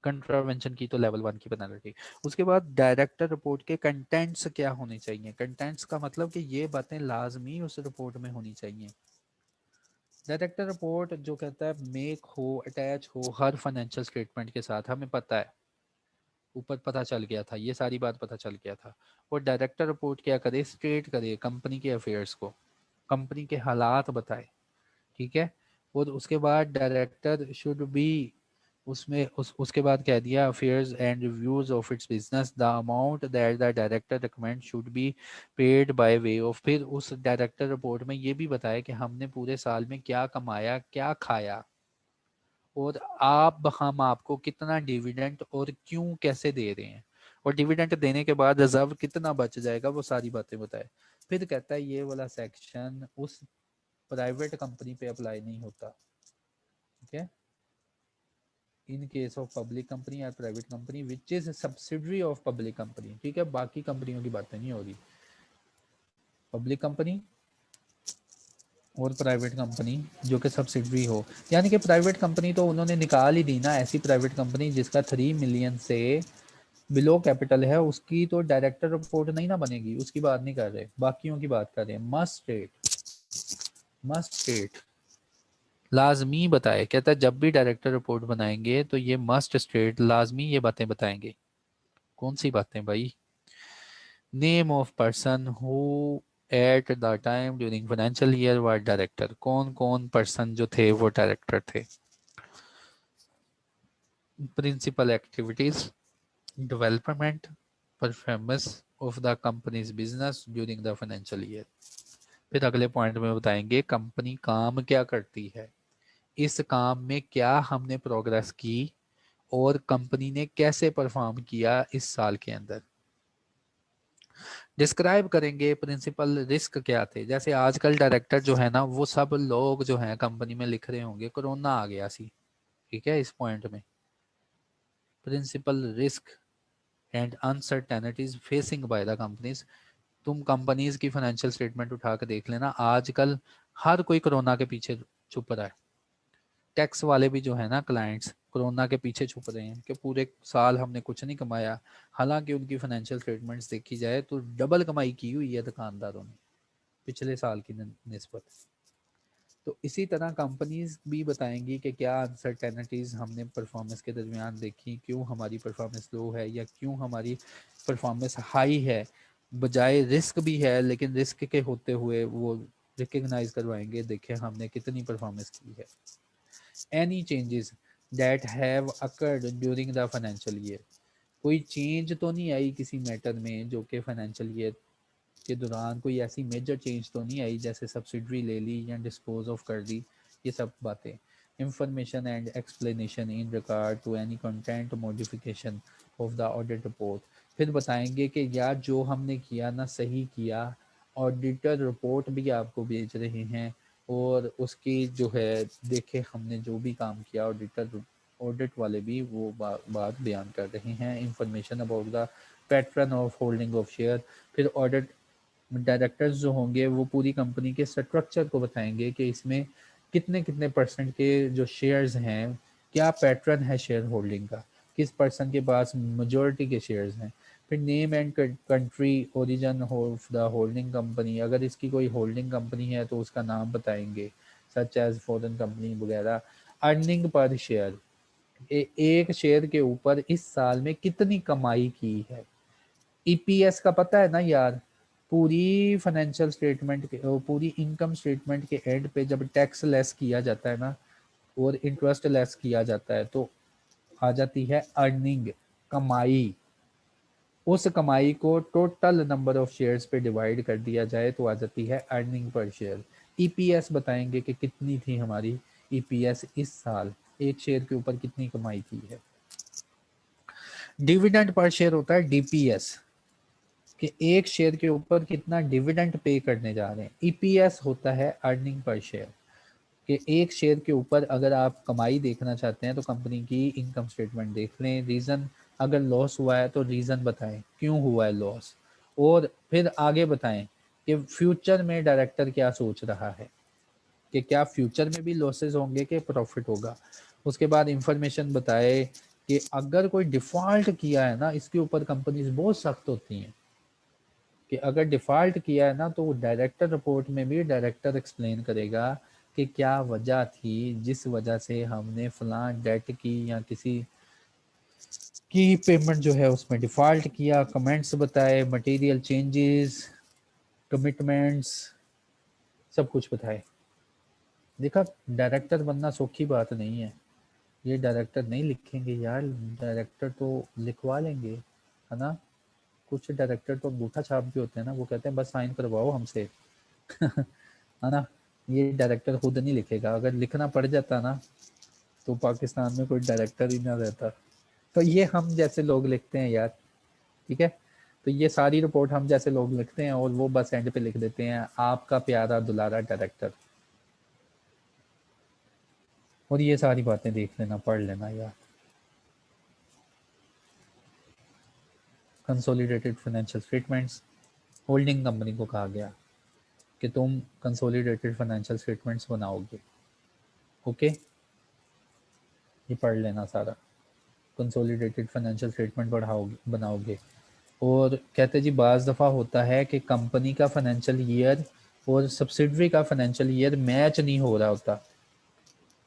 कंट्रावेंशन की तो लेवल 1 की पेनल्टी। उसके बाद डायरेक्टर रिपोर्ट के कंटेंट्स क्या होने चाहिए, कंटेंट्स का मतलब कि ये बातें लाजमी उस रिपोर्ट में होनी चाहिए। डायरेक्टर रिपोर्ट जो कहता है मेक हो, अटैच हो हर फाइनेंशियल स्टेटमेंट के साथ, हमें पता है ऊपर पता चल गया था, ये सारी बात पता चल गया था। और डायरेक्टर रिपोर्ट क्या करे, स्टेट करे कंपनी के अफेयर्स को, कंपनी के हालात बताए। ठीक है, और उसके बाद डायरेक्टर शुड बी, उसमें उसके बाद कह दिया affairs and reviews of its business, the amount that the director recommend should be paid by way of. फिर उस डायरेक्टर रिपोर्ट में ये भी बताया कि हमने पूरे साल में क्या कमाया, क्या खाया, और आप हम आपको कितना डिविडेंड और क्यों कैसे दे रहे हैं, और डिविडेंड देने के बाद रिजर्व कितना बच जाएगा, वो सारी बातें बताए। फिर कहता है ये वाला सेक्शन उस प्राइवेट कंपनी पे अप्लाई नहीं होता। ठीक है, in case of public company और private company which is subsidiary of public company. ठीक है, बाकी कंपनियों की बातें नहीं हो रही, पब्लिक कंपनी और प्राइवेट कंपनी जो कि सब्सिडरी हो। यानी कि प्राइवेट कंपनी तो उन्होंने निकाल ही दी ना, ऐसी प्राइवेट कंपनी जिसका 3 मिलियन से बिलो कैपिटल है, उसकी तो डायरेक्टर रिपोर्ट नहीं ना बनेगी, उसकी बात नहीं कर रहे, बाकियों की बात कर रहे हैं। मस्ट स्टेट लाजमी बताए, कहता है जब भी डायरेक्टर रिपोर्ट बनाएंगे तो ये मस्ट स्टेट लाजमी ये बातें बताएंगे। कौन सी बातें भाई? Name of person who at the time during financial year were director, कौन कौन पर्सन जो थे वो डायरेक्टर थे। Principal activities, development, performance of the company's business during the financial year. फिर अगले पॉइंट में बताएंगे कंपनी काम क्या करती है, इस काम में क्या हमने प्रोग्रेस की और कंपनी ने कैसे परफॉर्म किया इस साल के अंदर। डिस्क्राइब करेंगे प्रिंसिपल रिस्क क्या थे, जैसे आजकल डायरेक्टर जो है ना वो सब लोग जो हैं कंपनी में लिख रहे होंगे कोरोना आ गया सी। ठीक है, इस पॉइंट में principal risk and uncertainties facing by the companies. तुम कंपनीज की फाइनेंशियल स्टेटमेंट उठा के देख लेना, आजकल हर कोई कोरोना के पीछे छुप रहा है। टैक्स वाले भी जो है ना क्लाइंट्स कोरोना के पीछे छुप रहे हैं कि पूरे साल हमने कुछ नहीं कमाया, हालांकि उनकी फाइनेंशियल स्टेटमेंट्स देखी जाए तो डबल कमाई की हुई है दुकानदारों ने पिछले साल की निस्बत। तो इसी तरह कंपनीज भी बताएंगी कि क्या अनसर्टेनिटीज हमने परफॉर्मेंस के दरमियान देखी, क्यों हमारी परफॉर्मेंस लो है या क्यों हमारी परफॉर्मेंस हाई है। बजाय रिस्क भी है लेकिन रिस्क के होते हुए वो रिकग्नाइज करवाएंगे, देखें हमने कितनी परफॉर्मेंस की है। Any changes that have occurred during the financial year, कोई चेंज तो नहीं आई किसी मैटर में जो कि फाइनेंशियल ईयर के दौरान कोई ऐसी मेजर चेंज तो नहीं आई जैसे सब्सिडरी ले ली या डिस्पोज ऑफ कर दी, ये सब बातें। Information and explanation in regard to any content modification of the audit report, फिर बताएंगे कि यार जो हमने किया ना सही किया, ऑडिटर रिपोर्ट भी आपको भेज रहे हैं और उसकी जो है देखे हमने जो भी काम किया ऑडिटर ऑडिट वाले भी वो बात बयान कर रहे हैं। Information about the pattern of holding of share, फिर ऑडिट डायरेक्टर्स जो होंगे वो पूरी कंपनी के स्ट्रक्चर को बताएंगे कि इसमें कितने कितने परसेंट के जो शेयर्स हैं, क्या पैटर्न है शेयर होल्डिंग का, किस पर्सन के पास मेजॉरिटी के शेयर्स हैं। फिर name and country origin of the holding company, अगर इसकी कोई होल्डिंग कंपनी है तो उसका नाम बताएंगे सच एज फॉरेन कंपनी वगैरह। अर्निंग पर शेयर, एक शेयर के ऊपर इस साल में कितनी कमाई की है। ईपीएस का पता है ना यार, पूरी फाइनेंशियल स्टेटमेंट के पूरी इनकम स्टेटमेंट के एंड पे जब टैक्स लेस किया जाता है ना और इंटरेस्ट लेस किया जाता है तो आ जाती है अर्निंग, कमाई। उस कमाई को टोटल नंबर ऑफ शेयर्स पे डिवाइड कर दिया जाए तो आ जाती है अर्निंग पर शेयर। ईपीएस बताएंगे कि कितनी थी हमारी ईपीएस इस साल, एक शेयर के ऊपर कितनी कमाई की है। डिविडेंड पर शेयर होता है डीपीएस, कि एक शेयर के ऊपर कितना डिविडेंड पे करने जा रहे हैं। ईपीएस होता है अर्निंग पर शेयर, कि एक शेयर के ऊपर अगर आप कमाई देखना चाहते हैं तो कंपनी की इनकम स्टेटमेंट देख लें, रीज़न अगर लॉस हुआ है तो रीज़न बताएं क्यों हुआ है लॉस, और फिर आगे बताएं कि फ्यूचर में डायरेक्टर क्या सोच रहा है, कि क्या फ्यूचर में भी लॉसेस होंगे कि प्रॉफिट होगा। उसके बाद इंफॉर्मेशन बताए कि अगर कोई डिफॉल्ट किया है ना, इसके ऊपर कंपनीज बहुत सख्त होती हैं कि अगर डिफ़ॉल्ट किया है ना तो डायरेक्टर रिपोर्ट में भी डायरेक्टर एक्सप्लेन करेगा कि क्या वजह थी जिस वजह से हमने फलां डेट की या किसी की पेमेंट जो है उसमें डिफ़ॉल्ट किया। कमेंट्स बताए, मटेरियल चेंजेस, कमिटमेंट्स, सब कुछ बताए। देखा, डायरेक्टर बनना सौखी बात नहीं है, ये डायरेक्टर नहीं लिखेंगे यार, डायरेक्टर तो लिखवा लेंगे, है ना। कुछ डायरेक्टर तो अंगूठा छाप भी होते हैं ना, वो कहते हैं बस साइन करवाओ हमसे है ना। ये डायरेक्टर खुद नहीं लिखेगा, अगर लिखना पड़ जाता ना तो पाकिस्तान में कोई डायरेक्टर ही ना रहता। तो ये हम जैसे लोग लिखते हैं यार, ठीक है। तो ये सारी रिपोर्ट हम जैसे लोग लिखते हैं और वो बस एंड पे लिख देते हैं आपका प्यारा दुलारा डायरेक्टर। और ये सारी बातें देख लेना, पढ़ लेना यार। Consolidated financial statements, holding company को कहा गया कि तुम कंसोलिडेटेड फाइनेंशियल स्टेटमेंट्स बनाओगे। ओके, ये पढ़ लेना सारा, कंसोलिडेटेड फाइनेंशियल स्टेटमेंट बनाओगे। और कहते जी बाज़ दफ़ा होता है कि कंपनी का फाइनेंशियल ईयर और सब्सिडरी का फाइनेंशियल ईयर मैच नहीं हो रहा होता,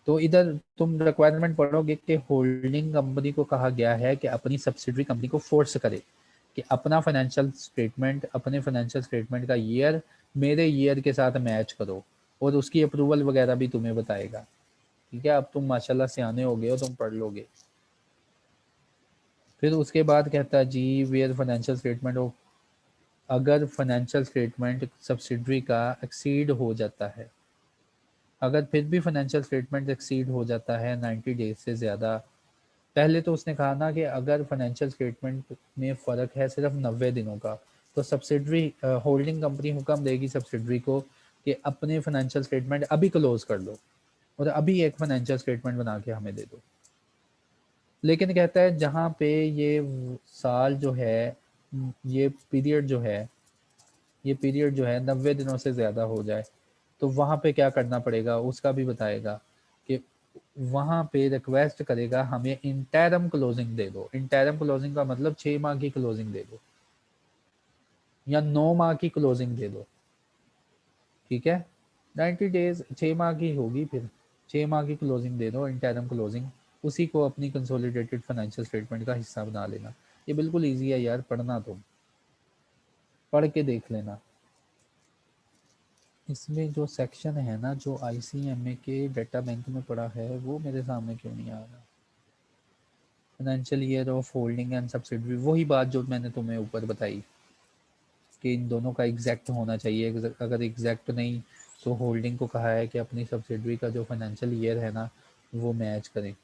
तो इधर तुम रिक्वायरमेंट पढ़ोगे कि होल्डिंग कंपनी को कहा गया है कि अपनी सब्सिडरी कंपनी को फोर्स करे कि अपने फाइनेंशियल स्टेटमेंट का ईयर मेरे ईयर के साथ मैच करो, और उसकी अप्रूवल वगैरह भी तुम्हें बताएगा। ठीक है, अब तुम माशाल्लाह सियाने हो गए हो, तुम पढ़ लोगे। फिर उसके बाद कहता है जी वेयर फाइनेंशियल स्टेटमेंट ऑफ, अगर फाइनेंशियल स्टेटमेंट सब्सिडरी का एक्सीड हो जाता है, अगर फिर भी फाइनेंशियल स्टेटमेंट एक्सीड हो जाता है 90 डेज से ज़्यादा, पहले तो उसने कहा ना कि अगर फाइनेंशियल स्टेटमेंट में फ़र्क है सिर्फ 90 दिनों का, तो सब्सिडरी होल्डिंग कंपनी हुक्म देगी सब्सिडरी को कि अपने फाइनेंशियल स्टेटमेंट अभी क्लोज कर लो और अभी एक फाइनेंशियल स्टेटमेंट बना के हमें दे दो। लेकिन कहता है जहाँ पे ये साल जो है, ये पीरियड जो है, ये पीरियड जो है 90 दिनों से ज़्यादा हो जाए, तो वहाँ पे क्या करना पड़ेगा उसका भी बताएगा कि वहाँ पे रिक्वेस्ट करेगा हमें इंटरम क्लोजिंग दे दो। इंटरम क्लोजिंग का मतलब 6 माह की क्लोजिंग दे दो या 9 माह की क्लोजिंग दे दो। ठीक है, 90 डेज 6 माह की होगी, फिर 6 माह की क्लोजिंग दे दो, इंटरम क्लोजिंग, उसी को अपनी कंसोलिडेटेड फाइनेंशियल स्टेटमेंट का हिस्सा बना लेना। ये बिल्कुल ईजी है यार, पढ़ना तुम पढ़ के देख लेना। इसमें जो सेक्शन है ना जो आईसीएमए के डेटा बैंक में पड़ा है वो मेरे सामने क्यों नहीं आ रहा। Financial year of holding and subsidiary, वही बात जो मैंने तुम्हें ऊपर बताई कि इन दोनों का एग्जैक्ट होना चाहिए। अगर एग्जैक्ट नहीं तो होल्डिंग को कहा है कि अपनी सब्सिडरी का जो फाइनेंशियल ईयर है ना वो मैच करें।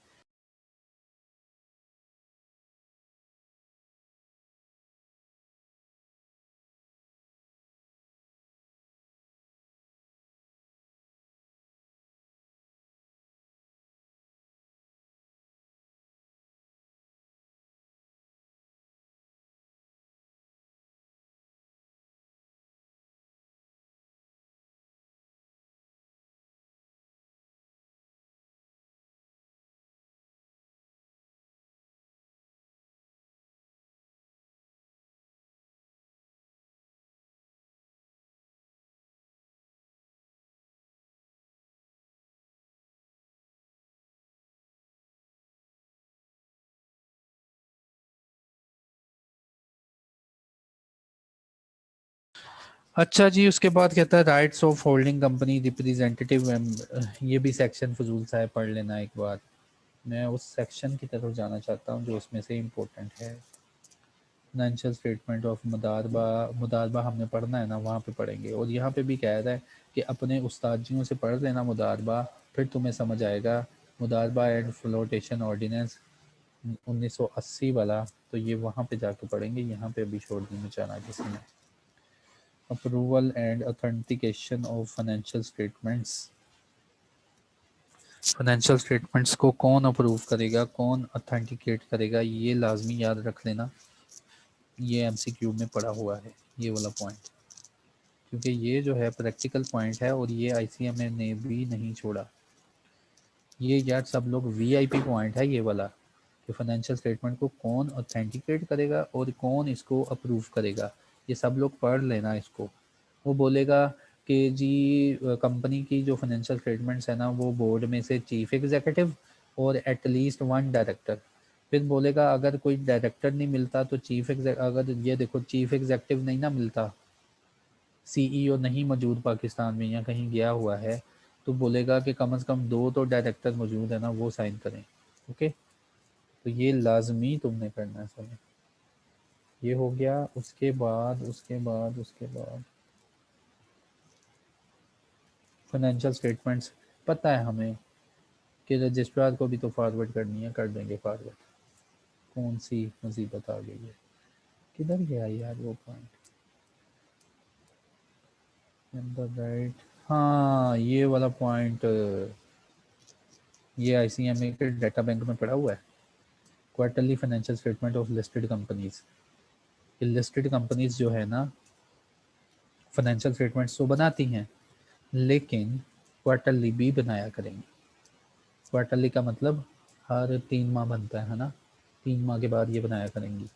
अच्छा जी, उसके बाद कहता है rights of holding company representative, ये भी सेक्शन फजूल सा है, पढ़ लेना एक बार। मैं उस सेक्शन की तरफ जाना चाहता हूँ जो उसमें से इम्पोर्टेंट है। फाइनेंशियल स्टेटमेंट ऑफ मुदारबा, मुदारबा हमने पढ़ना है ना, वहाँ पे पढ़ेंगे। और यहाँ पे भी कह रहा है कि अपने उस्तादियों से पढ़ लेना मुदारबा, फिर तुम्हें समझ आएगा। मुदारबा एंड फ्लोटेशन ऑर्डिनेंस 1980 वाला, तो ये वहाँ पे जाके पढ़ेंगे, यहाँ पे अभी छोड़ दी जाना किसी ने। Approval and authentication of financial statements, financial statements को कौन अप्रूव करेगा, कौन ऑथेंटिकेट करेगा, ये लाजमी याद रख लेना। ये एमसीक्यू में पड़ा हुआ है ये वाला पॉइंट, क्योंकि ये जो है प्रैक्टिकल पॉइंट है और ये आईसीएमए ने भी नहीं छोड़ा। ये यार सब लोग वीआईपी पॉइंट है ये वाला, कि फाइनेंशियल स्टेटमेंट को कौन ऑथेंटिकेट करेगा और कौन इसको अप्रूव करेगा। ये सब लोग पढ़ लेना इसको। वो बोलेगा कि जी कंपनी की जो फाइनेंशियल स्टेटमेंट्स है ना वो बोर्ड में से चीफ एग्जीक्यूटिव और एटलीस्ट वन डायरेक्टर, फिर बोलेगा अगर कोई डायरेक्टर नहीं मिलता तो अगर ये देखो चीफ एग्जीक्यूटिव नहीं ना मिलता, सीईओ नहीं मौजूद पाकिस्तान में या कहीं गया हुआ है, तो बोलेगा कि कम से कम 2 तो डायरेक्टर मौजूद है ना वो साइन करें। ओके, तो ये लाजमी तुमने करना है सर। ये हो गया। उसके बाद फाइनेंशियल स्टेटमेंट्स पता है हमें कि रजिस्ट्रार को भी तो फॉरवर्ड करनी है, कर देंगे फॉरवर्ड। कौन सी मुसीबत आ गई है, किधर गया यार वो पॉइंट, राइट। हाँ ये वाला पॉइंट, ये आईसीएमए के डाटा बैंक में पड़ा हुआ है। Quarterly financial statement of listed companies, कि लिस्टेड कंपनीज जो है ना फाइनेंशियल स्टेटमेंट्स तो बनाती हैं, लेकिन क्वार्टरली भी बनाया करेंगी। क्वार्टरली का मतलब हर 3 माह बनता है ना, 3 माह के बाद ये बनाया करेंगी।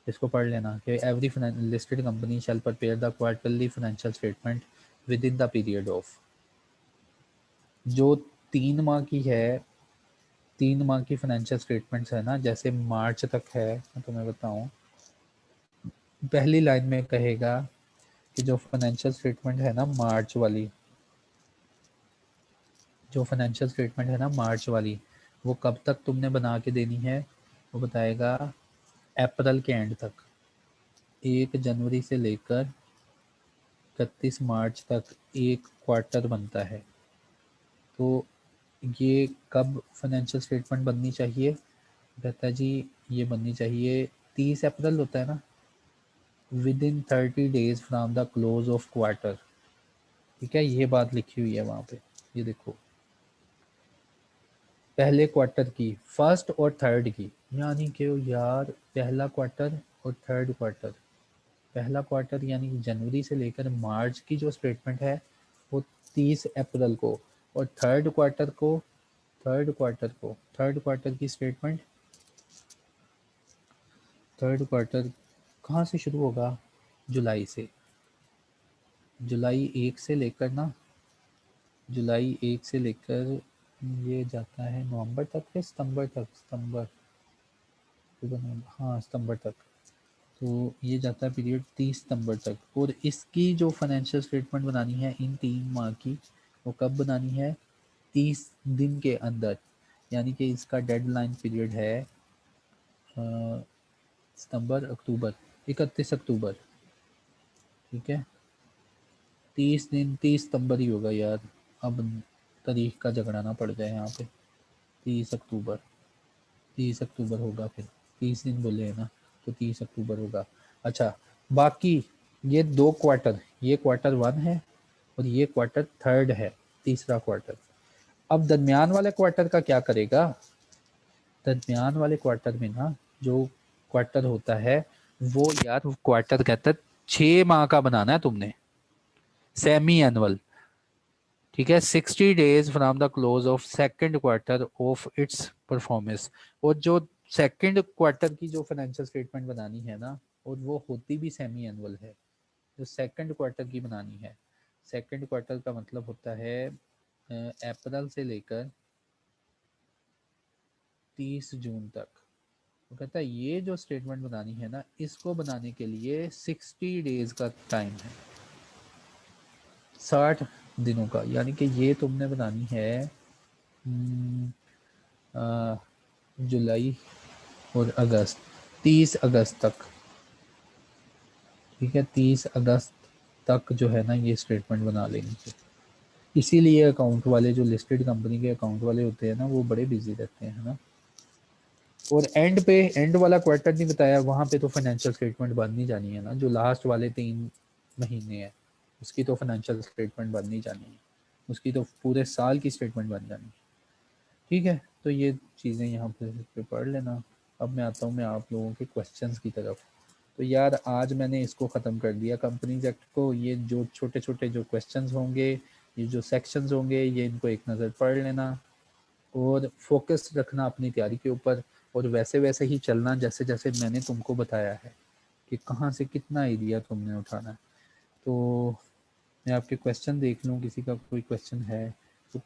इसको पढ़ लेना कि every listed company shall prepare the quarterly financial statement with in the period of, जो 3 माह की है, 3 माह की फाइनेंशियल स्टेटमेंट्स है ना, जैसे मार्च तक है, मैं तुम्हें बताऊं, पहली लाइन में कहेगा कि जो फाइनेंशियल स्टेटमेंट है ना मार्च वाली, जो फाइनेंशियल स्टेटमेंट है ना मार्च वाली, वो कब तक तुमने बना के देनी है, वो बताएगा अप्रैल के एंड तक, 1 जनवरी से लेकर 31 मार्च तक एक क्वार्टर बनता है। तो ये कब फाइनेंशियल स्टेटमेंट बननी चाहिए, कहता है जी ये बननी चाहिए 30 अप्रैल होता है ना, with in 30 days from the close of quarter. ठीक है, ये बात लिखी हुई है वहाँ पे, ये देखो, पहले क्वार्टर की, फर्स्ट और थर्ड की, यानी कि यार पहला क्वार्टर और थर्ड क्वार्टर, पहला क्वार्टर यानी जनवरी से लेकर मार्च की जो स्टेटमेंट है वो 30 अप्रैल को, और थर्ड क्वार्टर की स्टेटमेंट, थर्ड क्वार्टर कहाँ से शुरू होगा, जुलाई से, जुलाई 1 से लेकर ना, जुलाई 1 से लेकर ये जाता है नवंबर तक या सितंबर तक, सितंबर, हाँ सितंबर तक, तो ये जाता है पीरियड 30 सितंबर तक। और इसकी जो फाइनेंशियल स्टेटमेंट बनानी है इन 3 माह की, वो कब बनानी है, 30 दिन के अंदर, यानी कि इसका डेडलाइन पीरियड है सितंबर अक्टूबर, 31 अक्टूबर। ठीक है, 30 दिन, 30 सितंबर ही होगा यार, अब तारीख का झगड़ा ना पड़ जाए यहाँ पे, 30 अक्टूबर, 30 अक्टूबर होगा फिर, 30 दिन बोले है ना, तो 30 अक्टूबर होगा। अच्छा, बाकी ये 2 क्वार्टर, ये क्वार्टर 1 है और ये क्वार्टर 3 है, तीसरा क्वार्टर। अब दरमियान वाले क्वार्टर का क्या करेगा, दरमियान वाले क्वार्टर में ना जो क्वार्टर होता है वो यार क्वार्टर कहता है 6 माह का बनाना है तुमने, सेमी एनुअल। ठीक है, 60 days from the close of second quarter of its performance. और जो सेकंड क्वार्टर की जो फाइनेंशियल स्टेटमेंट बनानी है ना, और वो होती भी सेमी एनुअल है, जो सेकंड क्वार्टर की बनानी है, सेकंड क्वार्टर का मतलब होता है अप्रैल से लेकर 30 जून तक। वो कहता है ये जो स्टेटमेंट बनानी है ना, इसको बनाने के लिए 60 डेज का टाइम है, 60 दिनों का, यानी कि ये तुमने बनानी है जुलाई और अगस्त, 30 अगस्त तक। ठीक है, 30 अगस्त तक जो है ना ये स्टेटमेंट बना लेनी चाहिए। इसीलिए अकाउंट वाले, जो लिस्टेड कंपनी के अकाउंट वाले होते हैं ना, वो बड़े बिजी रहते हैं, है ना। और एंड पे, एंड वाला क्वार्टर नहीं बताया, वहां पे तो फाइनेंशियल स्टेटमेंट बननी जानी है ना, जो लास्ट वाले 3 महीने हैं उसकी तो फाइनेंशियल स्टेटमेंट बननी जानी है, उसकी तो पूरे साल की स्टेटमेंट बन जानी है। ठीक है, तो ये चीज़ें यहाँ पे पढ़ लेना। अब मैं आता हूँ मैं आप लोगों के क्वेश्चंस की तरफ। तो यार आज मैंने इसको ख़त्म कर दिया कंपनीज एक्ट को, ये जो छोटे छोटे जो क्वेश्चंस होंगे, ये जो सेक्शंस होंगे, ये इनको एक नज़र पढ़ लेना और फोकस रखना अपनी तैयारी के ऊपर, और वैसे वैसे ही चलना जैसे जैसे मैंने तुमको बताया है कि कहाँ से कितना एरिया तुमने उठाना है। तो मैं आपके क्वेश्चन देख लूँ, किसी का कोई क्वेश्चन है तो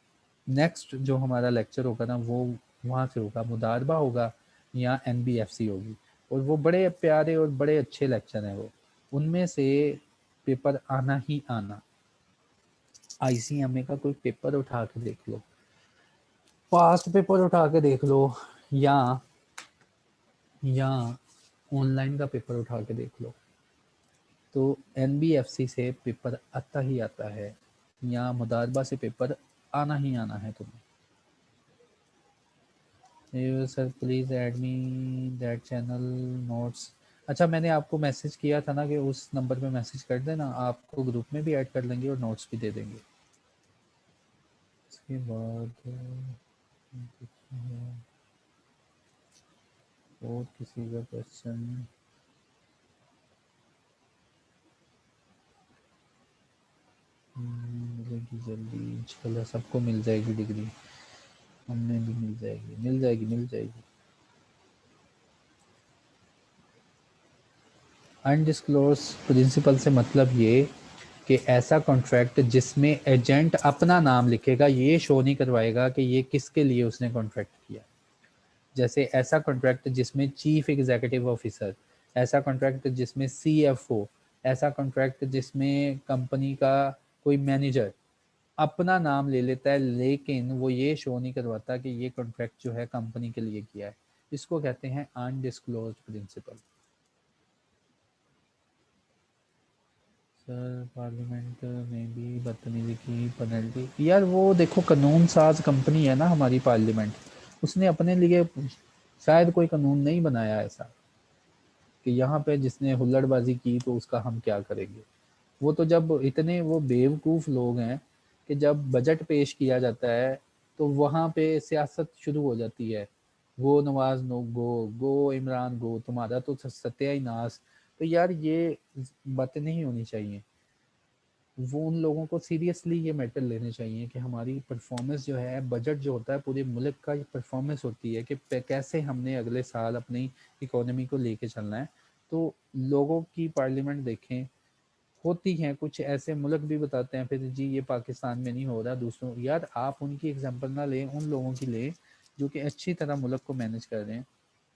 नेक्स्ट जो हमारा लेक्चर होगा ना वो वहाँ से होगा, मुदारबा होगा या NBFC होगी, और वो बड़े प्यारे और बड़े अच्छे लेक्चर हैं वो, उनमें से पेपर आना ही आना। ICMA का कोई पेपर उठा के देख लो, पास्ट पेपर उठा के देख लो, या ऑनलाइन का पेपर उठा के देख लो, तो NBFC से पेपर आता ही आता है, या मुदारबा से पेपर आना ही आना है तुम्हें। Sir please add me that channel notes. अच्छा, मैंने आपको मैसेज किया था ना कि उस नंबर पे मैसेज कर देना, आपको ग्रुप में भी ऐड कर लेंगे और नोट्स भी दे देंगे। इसके बाद और किसी का क्वेश्चन, मिलेगी जल्दी इंशाल्लाह, सबको मिल जाएगी डिग्री, हमें भी मिल जाएगी, मिल जाएगी, मिल जाएगी। अनडिस्क्लोज प्रिंसिपल से मतलब ये कि ऐसा कॉन्ट्रैक्ट जिसमें एजेंट अपना नाम लिखेगा, ये शो नहीं करवाएगा कि ये किसके लिए उसने कॉन्ट्रैक्ट किया। जैसे ऐसा कॉन्ट्रैक्ट जिसमें चीफ एग्जीक्यूटिव ऑफिसर, ऐसा कॉन्ट्रैक्ट जिसमें सीएफओ, ऐसा कॉन्ट्रैक्ट जिसमें कंपनी का कोई मैनेजर अपना नाम ले लेता है, लेकिन वो ये शो नहीं करवाता कि ये कॉन्ट्रैक्ट जो है कंपनी के लिए किया है, इसको कहते हैं अनडिस्क्लोज्ड प्रिंसिपल। सर पार्लियामेंट में भी बदतमीजी की पेनल्टी, यार वो देखो कानून साज कंपनी है ना हमारी पार्लियामेंट, उसने अपने लिए शायद कोई कानून नहीं बनाया ऐसा कि यहाँ पे जिसने हुल्लड़बाजी की तो उसका हम क्या करेंगे। वो तो जब इतने वो बेवकूफ़ लोग हैं कि जब बजट पेश किया जाता है तो वहाँ पे सियासत शुरू हो जाती है, गो नवाज नो गो इमरान गो, तुम्हारा तो सत्यानाश। तो यार ये बातें नहीं होनी चाहिए। वो उन लोगों को सीरियसली ये मैटर लेने चाहिए कि हमारी परफॉर्मेंस जो है, बजट जो होता है पूरे मुल्क का परफॉर्मेंस होती है कि कैसे हमने अगले साल अपनी इकोनॉमी को लेके चलना है। तो लोगों की पार्लियामेंट देखें, होती हैं कुछ ऐसे मुल्क भी बताते हैं फिर जी ये पाकिस्तान में नहीं हो रहा दूसरों, यार आप उनकी एग्जांपल ना लें, उन लोगों की लें जो कि अच्छी तरह मुल्क को मैनेज कर रहे हैं।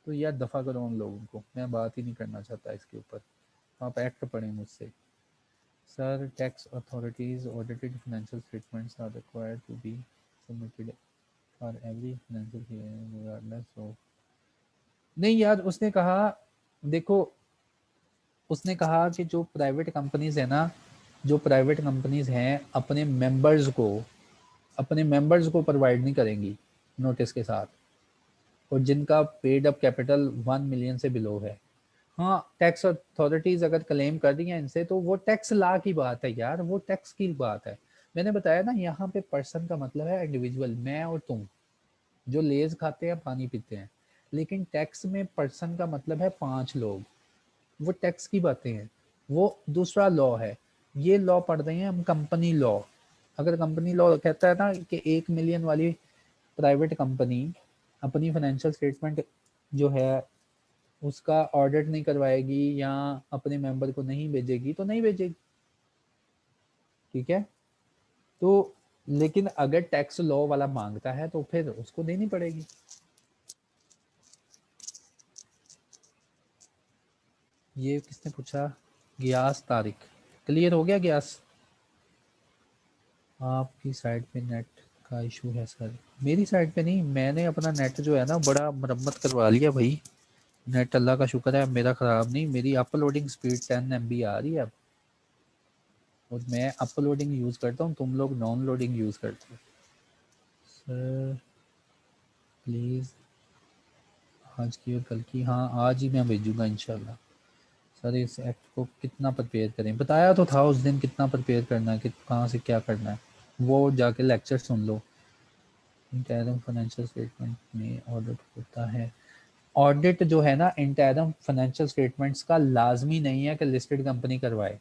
तो यार दफ़ा करो उन लोगों को, मैं बात ही नहीं करना चाहता इसके ऊपर, आप एक्ट पढ़ें मुझसे। Sir, tax authorities audited financial statements are required to be submitted for every financial year regardless of। नहीं यार उसने कहा, देखो उसने कहा कि जो प्राइवेट कंपनीज है ना, जो प्राइवेट कंपनीज हैं अपने मेंबर्स को प्रोवाइड नहीं करेंगी नोटिस के साथ, और जिनका पेड अप कैपिटल 1 मिलियन से बिलो है। हाँ, टैक्स अथॉरिटीज अगर क्लेम कर रही हैं इनसे तो वो टैक्स ला की बात है यार, वो टैक्स की बात है। मैंने बताया ना यहाँ पे पर्सन का मतलब है इंडिविजुअल, मैं और तुम जो लेज खाते हैं पानी पीते हैं, लेकिन टैक्स में पर्सन का मतलब है 5 लोग। वो टैक्स की बातें हैं, वो दूसरा लॉ है। ये लॉ पढ़ रहे हैं हम, कंपनी लॉ। अगर कंपनी लॉ कहता है ना कि 1 मिलियन वाली प्राइवेट कंपनी अपनी फाइनेंशियल स्टेटमेंट जो है उसका ऑडिट नहीं करवाएगी या अपने मेंबर को नहीं भेजेगी तो नहीं भेजेगी, ठीक है। तो लेकिन अगर टैक्स लॉ वाला मांगता है तो फिर उसको देनी पड़ेगी। ये किसने पूछा? गियास तारिक। क्लियर हो गया गियास? आपकी साइड पे नेट का इशू है सर? मेरी साइड पे नहीं, मैंने अपना नेट जो है ना बड़ा मरम्मत करवा लिया भाई। नेट अल्लाह का शुक्र है मेरा ख़राब नहीं, मेरी अपलोडिंग स्पीड 10 MB आ रही है अब, और मैं अपलोडिंग यूज़ करता हूँ, तुम लोग नॉन लोडिंग यूज़ करते हो। सर प्लीज़ आज की और कल की, हाँ आज ही मैं भेजूँगा इंशाल्लाह। सर इस एक्ट को कितना प्रिपेयर करें? बताया तो था उस दिन कितना प्रिपेयर करना है, कि कहाँ से क्या करना है, वो जाके लेक्चर सुन लो। इंटरम फाइनेंशियल स्टेटमेंट में ऑडिट होता है। ऑडिट जो है ना इंटरम फाइनेंशियल स्टेटमेंट्स का लाजमी नहीं है कि लिस्टेड कंपनी करवाए,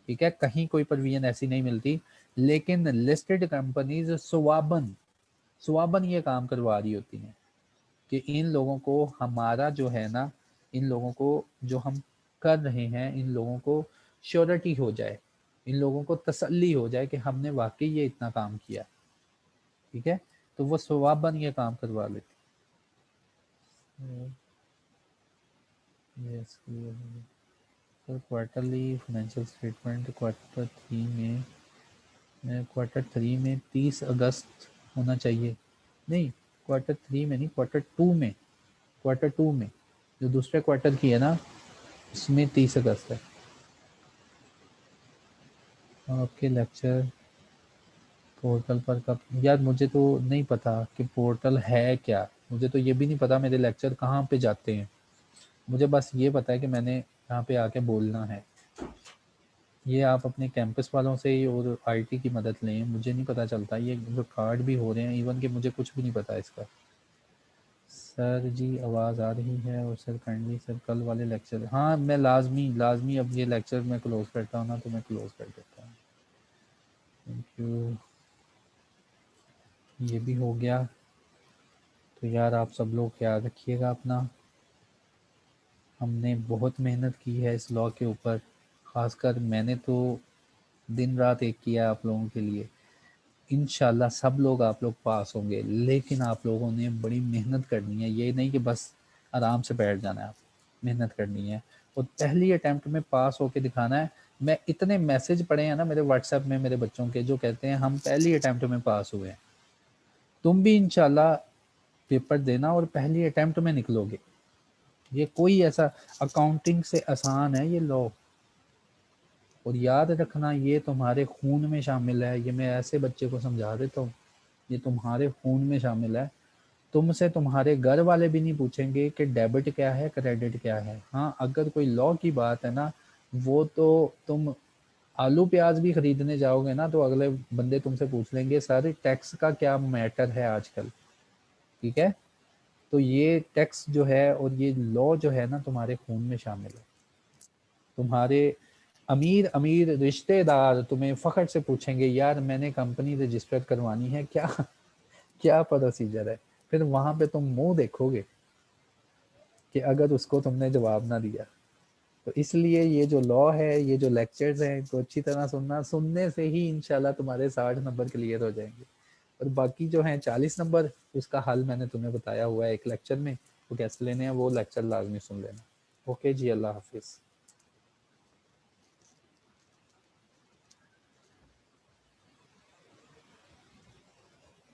ठीक है, कहीं कोई प्रोविजन ऐसी नहीं मिलती। लेकिन लिस्टेड कंपनीज सुवाबन सुवाबन ये काम करवा रही होती हैं कि इन लोगों को हमारा जो है ना, इन लोगों को जो हम कर रहे हैं, इन लोगों को श्योरिटी हो जाए, इन लोगों को तसल्ली हो जाए कि हमने वाकई ये इतना काम किया, ठीक है। तो वो सवाबन ये काम करवा लेती। Yes sir, quarterly financial statement quarter 3 में 30 अगस्त होना चाहिए। नहीं, क्वार्टर 3 में नहीं, क्वार्टर 2 में जो दूसरे क्वार्टर की है ना उसमें 30 अगस्त है। आपके लेक्चर पोर्टल पर कब? यार मुझे तो नहीं पता कि पोर्टल है क्या, मुझे तो ये भी नहीं पता मेरे लेक्चर कहाँ पे जाते हैं। मुझे बस ये पता है कि मैंने यहाँ पे आके बोलना है। ये आप अपने कैंपस वालों से ही और आईटी की मदद लें, मुझे नहीं पता चलता, ये रिकॉर्ड भी हो रहे हैं इवन कि मुझे कुछ भी नहीं पता इसका। सर जी आवाज़ आ रही है, और सर काइंडली सर कल वाले लेक्चर, हाँ मैं लाजमी लाजमी अब ये लेक्चर मैं क्लोज़ करता हूँ ना तो मैं क्लोज़ कर देता हूँ। Thank you. ये भी हो गया। तो यार आप सब लोग ख्याल रखिएगा अपना। हमने बहुत मेहनत की है इस लॉ के ऊपर, ख़ासकर मैंने तो दिन रात एक किया है आप लोगों के लिए। इंशाल्लाह सब लोग आप लोग पास होंगे, लेकिन आप लोगों ने बड़ी मेहनत करनी है। ये नहीं कि बस आराम से बैठ जाना है, आप मेहनत करनी है और पहली अटेम्प्ट में पास होके दिखाना है। मैं इतने मैसेज पढ़े हैं ना मेरे व्हाट्सएप में मेरे बच्चों के, जो कहते हैं हम पहली अटेम्प्ट में पास हुए हैं। तुम भी इंशाल्लाह पेपर देना और पहली अटेम्प्ट में निकलोगे। ये कोई ऐसा अकाउंटिंग से आसान है ये लॉ। और याद रखना ये तुम्हारे खून में शामिल है। ये मैं ऐसे बच्चे को समझा देता हूँ, ये तुम्हारे खून में शामिल है। तुमसे तुम्हारे घर वाले भी नहीं पूछेंगे कि डेबिट क्या है क्रेडिट क्या है। हाँ, अगर कोई लॉ की बात है ना, वो तो तुम आलू प्याज भी खरीदने जाओगे ना तो अगले बंदे तुमसे पूछ लेंगे सर टैक्स का क्या मैटर है आजकल। ठीक है, तो ये टैक्स जो है और ये लॉ जो है ना तुम्हारे खून में शामिल है। तुम्हारे अमीर अमीर रिश्तेदार तुम्हें फ़ख्र से पूछेंगे यार मैंने कंपनी रजिस्टर करवानी है क्या, क्या प्रोसीजर है। फिर वहाँ पे तुम मुँह देखोगे कि अगर उसको तुमने जवाब ना दिया। तो इसलिए ये जो लॉ है, ये जो लेक्चर्स हैं, इनको अच्छी तरह सुनना। सुनने से ही इंशाल्लाह तुम्हारे 60 नंबर क्लियर हो जाएंगे। और बाकी जो हैं 40 नंबर, उसका हल मैंने तुम्हें बताया हुआ है एक लेक्चर में। वो कैसे लेने हैं वो लेक्चर लाजमी सुन लेना। ओके जी, अल्लाह हाफिज़।